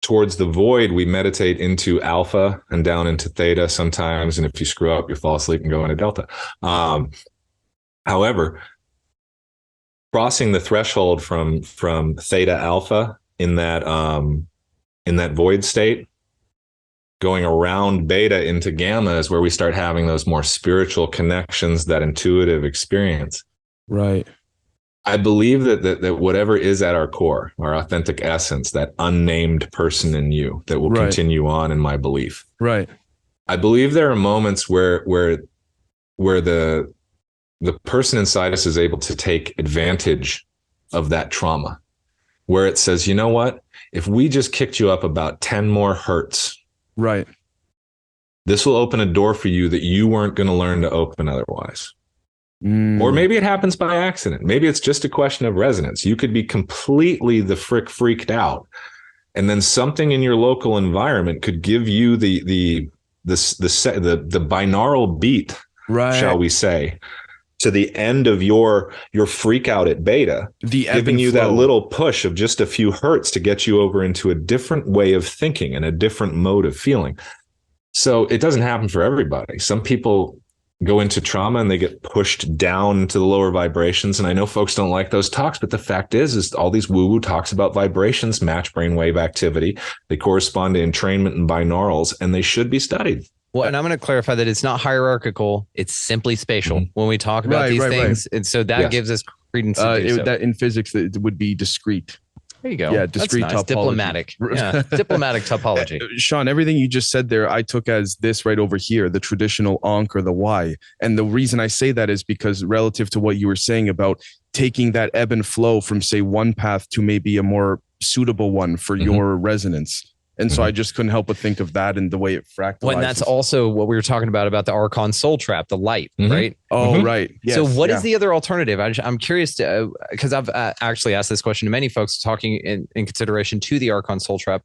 towards the void, we meditate into alpha and down into theta sometimes. And if you screw up, you fall asleep and go into delta. However, crossing the threshold from theta alpha in that void state, going around beta into gamma is where we start having those more spiritual connections, that intuitive experience. Right. I believe that whatever is at our core, our authentic essence, that unnamed person in you that will continue on in my belief. Right. I believe there are moments where the person inside us is able to take advantage of that trauma, where it says, you know what, if we just kicked you up about 10 more hertz, this will open a door for you that you weren't going to learn to open otherwise. Or maybe it happens by accident. Maybe it's just a question of resonance. You could be completely freaked out, and then something in your local environment could give you the binaural beat, shall we say, to the end of your freak out at beta, giving you that little push of just a few hertz to get you over into a different way of thinking and a different mode of feeling. So it doesn't happen for everybody. Some people go into trauma and they get pushed down to the lower vibrations. And I know folks don't like those talks, but the fact is all these woo-woo talks about vibrations match brainwave activity. They correspond to entrainment and binaurals, and they should be studied. Well, and I'm going to clarify that it's not hierarchical. It's simply spatial when we talk about these things. And so that gives us credence. That in physics, it would be discrete. There you go. Yeah, discrete topology. Diplomatic. Yeah, diplomatic topology. Sean, everything you just said there, I took as this right over here, the traditional Ankh or the Y. And the reason I say that is because relative to what you were saying about taking that ebb and flow from, say, one path to maybe a more suitable one for your resonance. And so I just couldn't help but think of that and the way it fractalizes. Well, and that's also what we were talking about the Archon soul trap, the light, right? Oh, right. Yes, so what is the other alternative? I'm curious to, because I've actually asked this question to many folks talking in consideration to the Archon soul trap.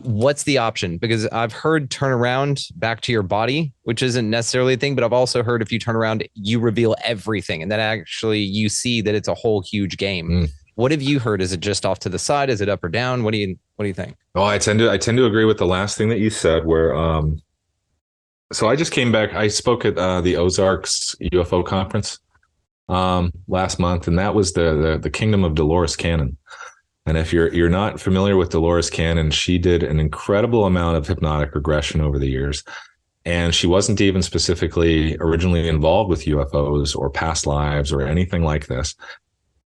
What's the option? Because I've heard turn around back to your body, which isn't necessarily a thing, but I've also heard if you turn around, you reveal everything. And that actually you see that it's a whole huge game. What have you heard? Is it just off to the side? Is it up or down? What do you think? Oh, I tend to agree with the last thing that you said, where so I just came back. I spoke at the Ozarks UFO conference last month, and that was the kingdom of Dolores Cannon. And if you're not familiar with Dolores Cannon, she did an incredible amount of hypnotic regression over the years. And she wasn't even specifically originally involved with UFOs or past lives or anything like this.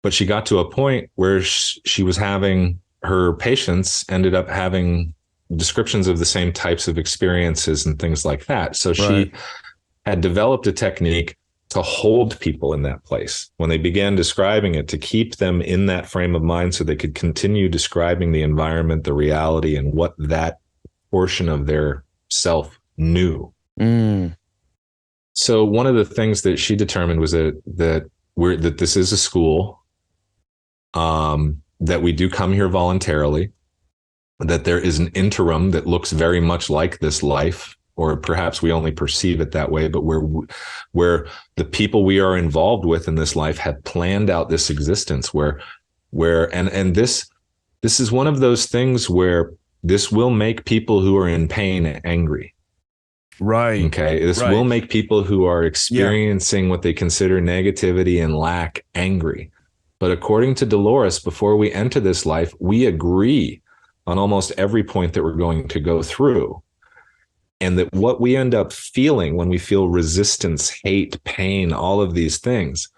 But she got to a point where she was having her patients ended up having descriptions of the same types of experiences and things like that. So she had developed a technique to hold people in that place when they began describing it, to keep them in that frame of mind so they could continue describing the environment, the reality, and what that portion of their self knew. So one of the things that she determined was that this is a school, that we do come here voluntarily, that there is an interim that looks very much like this life, or perhaps we only perceive it that way, but where the people we are involved with in this life had planned out this existence and this is one of those things where this will make people who are in pain angry. Right. Okay. This will make people who are experiencing what they consider negativity and lack angry. But according to Dolores, before we enter this life, we agree on almost every point that we're going to go through. And that what we end up feeling when we feel resistance, hate, pain, all of these things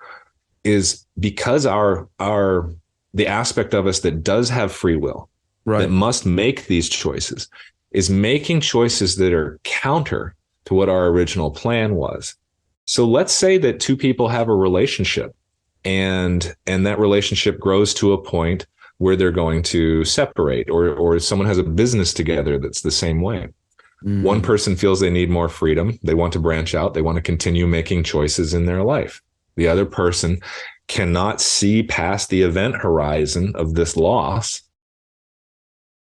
is because the aspect of us that does have free will, that must make these choices, is making choices that are counter to what our original plan was. So let's say that two people have a relationship, and that relationship grows to a point where they're going to separate, or someone has a business together that's the same way. One person feels they need more freedom. They want to branch out. They want to continue making choices in their life. The other person cannot see past the event horizon of this loss.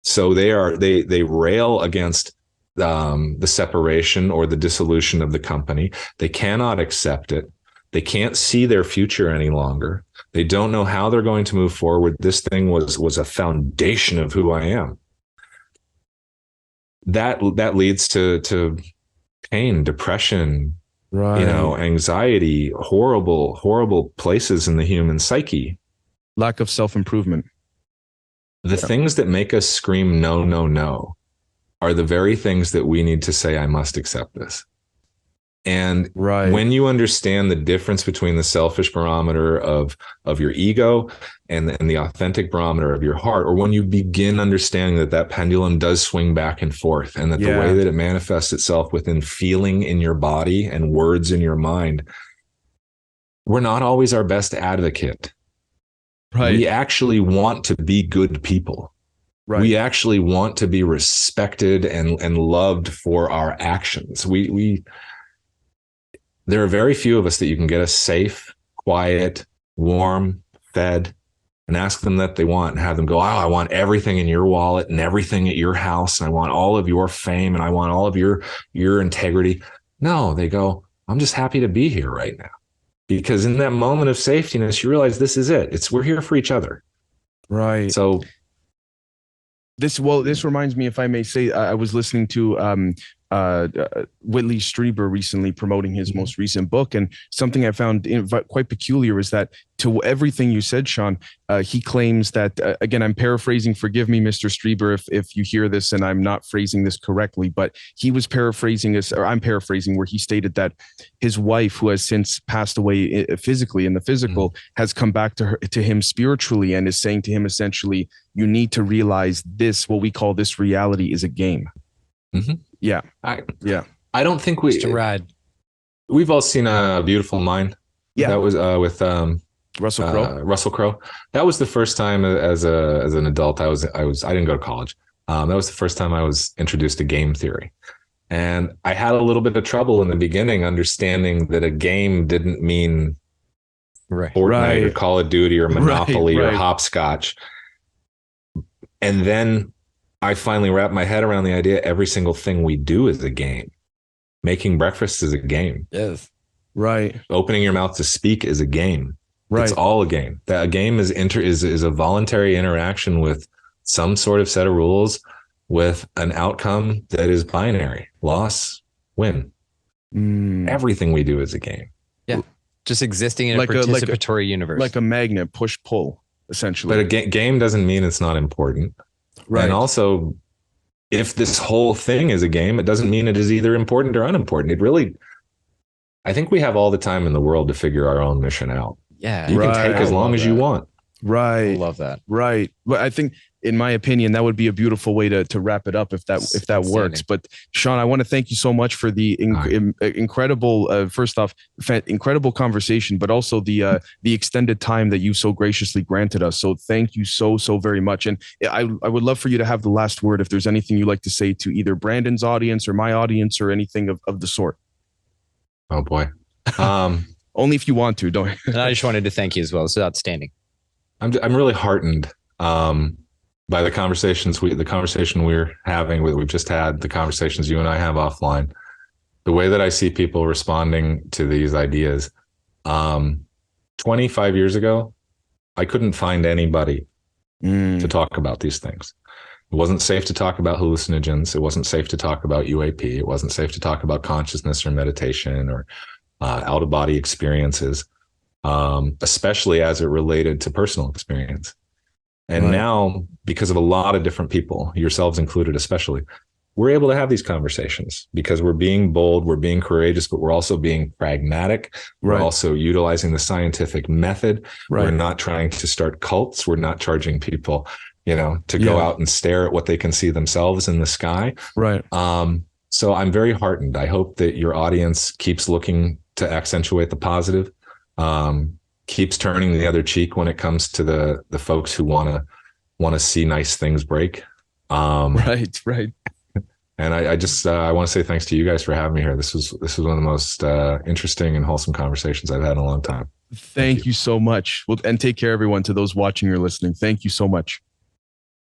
So they rail against the separation or the dissolution of the company. They cannot accept it. They can't see their future any longer. They don't know how they're going to move forward. This thing was a foundation of who I am. That leads to pain, depression, anxiety, horrible places in the human psyche. Lack of self-improvement. The things that make us scream no, no, no are the very things that we need to say, I must accept this. And when you understand the difference between the selfish barometer of your ego and the authentic barometer of your heart, or when you begin understanding that pendulum does swing back and forth, and that the way that it manifests itself within feeling in your body and words in your mind, we're not always our best advocate. We actually want to be good people. We actually want to be respected and loved for our actions. There are very few of us that you can get us safe, quiet, warm, fed, and ask them that they want, and have them go, I want everything in your wallet and everything at your house, and I want all of your fame, and I want all of your integrity. No, they go, I'm just happy to be here right now. because in that moment of safetiness, you realize this is it. We're here for each other. Right. So this reminds me, if I may say, I was listening to Whitley Strieber recently promoting his most recent book, and something I found quite peculiar is that to everything you said, Sean, he claims that again, I'm paraphrasing, forgive me, Mr. Strieber, if you hear this and I'm not phrasing this correctly, but he was paraphrasing this, or I'm paraphrasing, where he stated that his wife, who has since passed away physically in the physical, has come back to him spiritually and is saying to him essentially, you need to realize this, what we call this reality, is a game. Yeah. I don't think Just a ride. We've all seen A Beautiful Mind. Yeah. That was with Russell Crowe. Russell Crowe. That was the first time as an adult I didn't go to college. That was the first time I was introduced to game theory. And I had a little bit of trouble in the beginning understanding that a game didn't mean Fortnite or Call of Duty or Monopoly or hopscotch. And then I finally wrapped my head around the idea every single thing we do is a game. Making breakfast is a game. Yes. Right. Opening your mouth to speak is a game. Right. It's all a game. That a game is a voluntary interaction with some sort of set of rules with an outcome that is binary. Loss, win. Everything we do is a game. Yeah. Just existing in a participatory universe. Like a magnet, push pull, essentially. But a game doesn't mean it's not important. Right. And also, if this whole thing is a game, it doesn't mean it is either important or unimportant. I think we have all the time in the world to figure our own mission out. Yeah. You can take as long as you want. Right. I love that. Right. But I think, in my opinion, that would be a beautiful way to wrap it up if that works. But Sean, I want to thank you so much for the incredible, first off, incredible conversation, but also the extended time that you so graciously granted us. So thank you so very much. And I would love for you to have the last word if there's anything you'd like to say to either Brandon's audience or my audience or anything of the sort. Oh boy. Only if you want to, don't. And I just wanted to thank you as well. It's outstanding. I'm really heartened by the conversation we're having, we've just had, the conversations you and I have offline, the way that I see people responding to these ideas. 25 years ago, I couldn't find anybody to talk about these things. It wasn't safe to talk about hallucinogens. It wasn't safe to talk about UAP. It wasn't safe to talk about consciousness or meditation or out-of-body experiences, especially as it related to personal experience. And now, because of a lot of different people, yourselves included especially, we're able to have these conversations because we're being bold, we're being courageous, but we're also being pragmatic. We're also utilizing the scientific method. We're not trying to start cults. We're not charging people, to go out and stare at what they can see themselves in the sky. Right. So I'm very heartened. I hope that your audience keeps looking to accentuate the positive, keeps turning the other cheek when it comes to the folks who want to see nice things break. Right. And I just I want to say thanks to you guys for having me here. This was one of the most interesting and wholesome conversations I've had in a long time. Thank you so much. Well, and take care, everyone. To those watching or listening, thank you so much.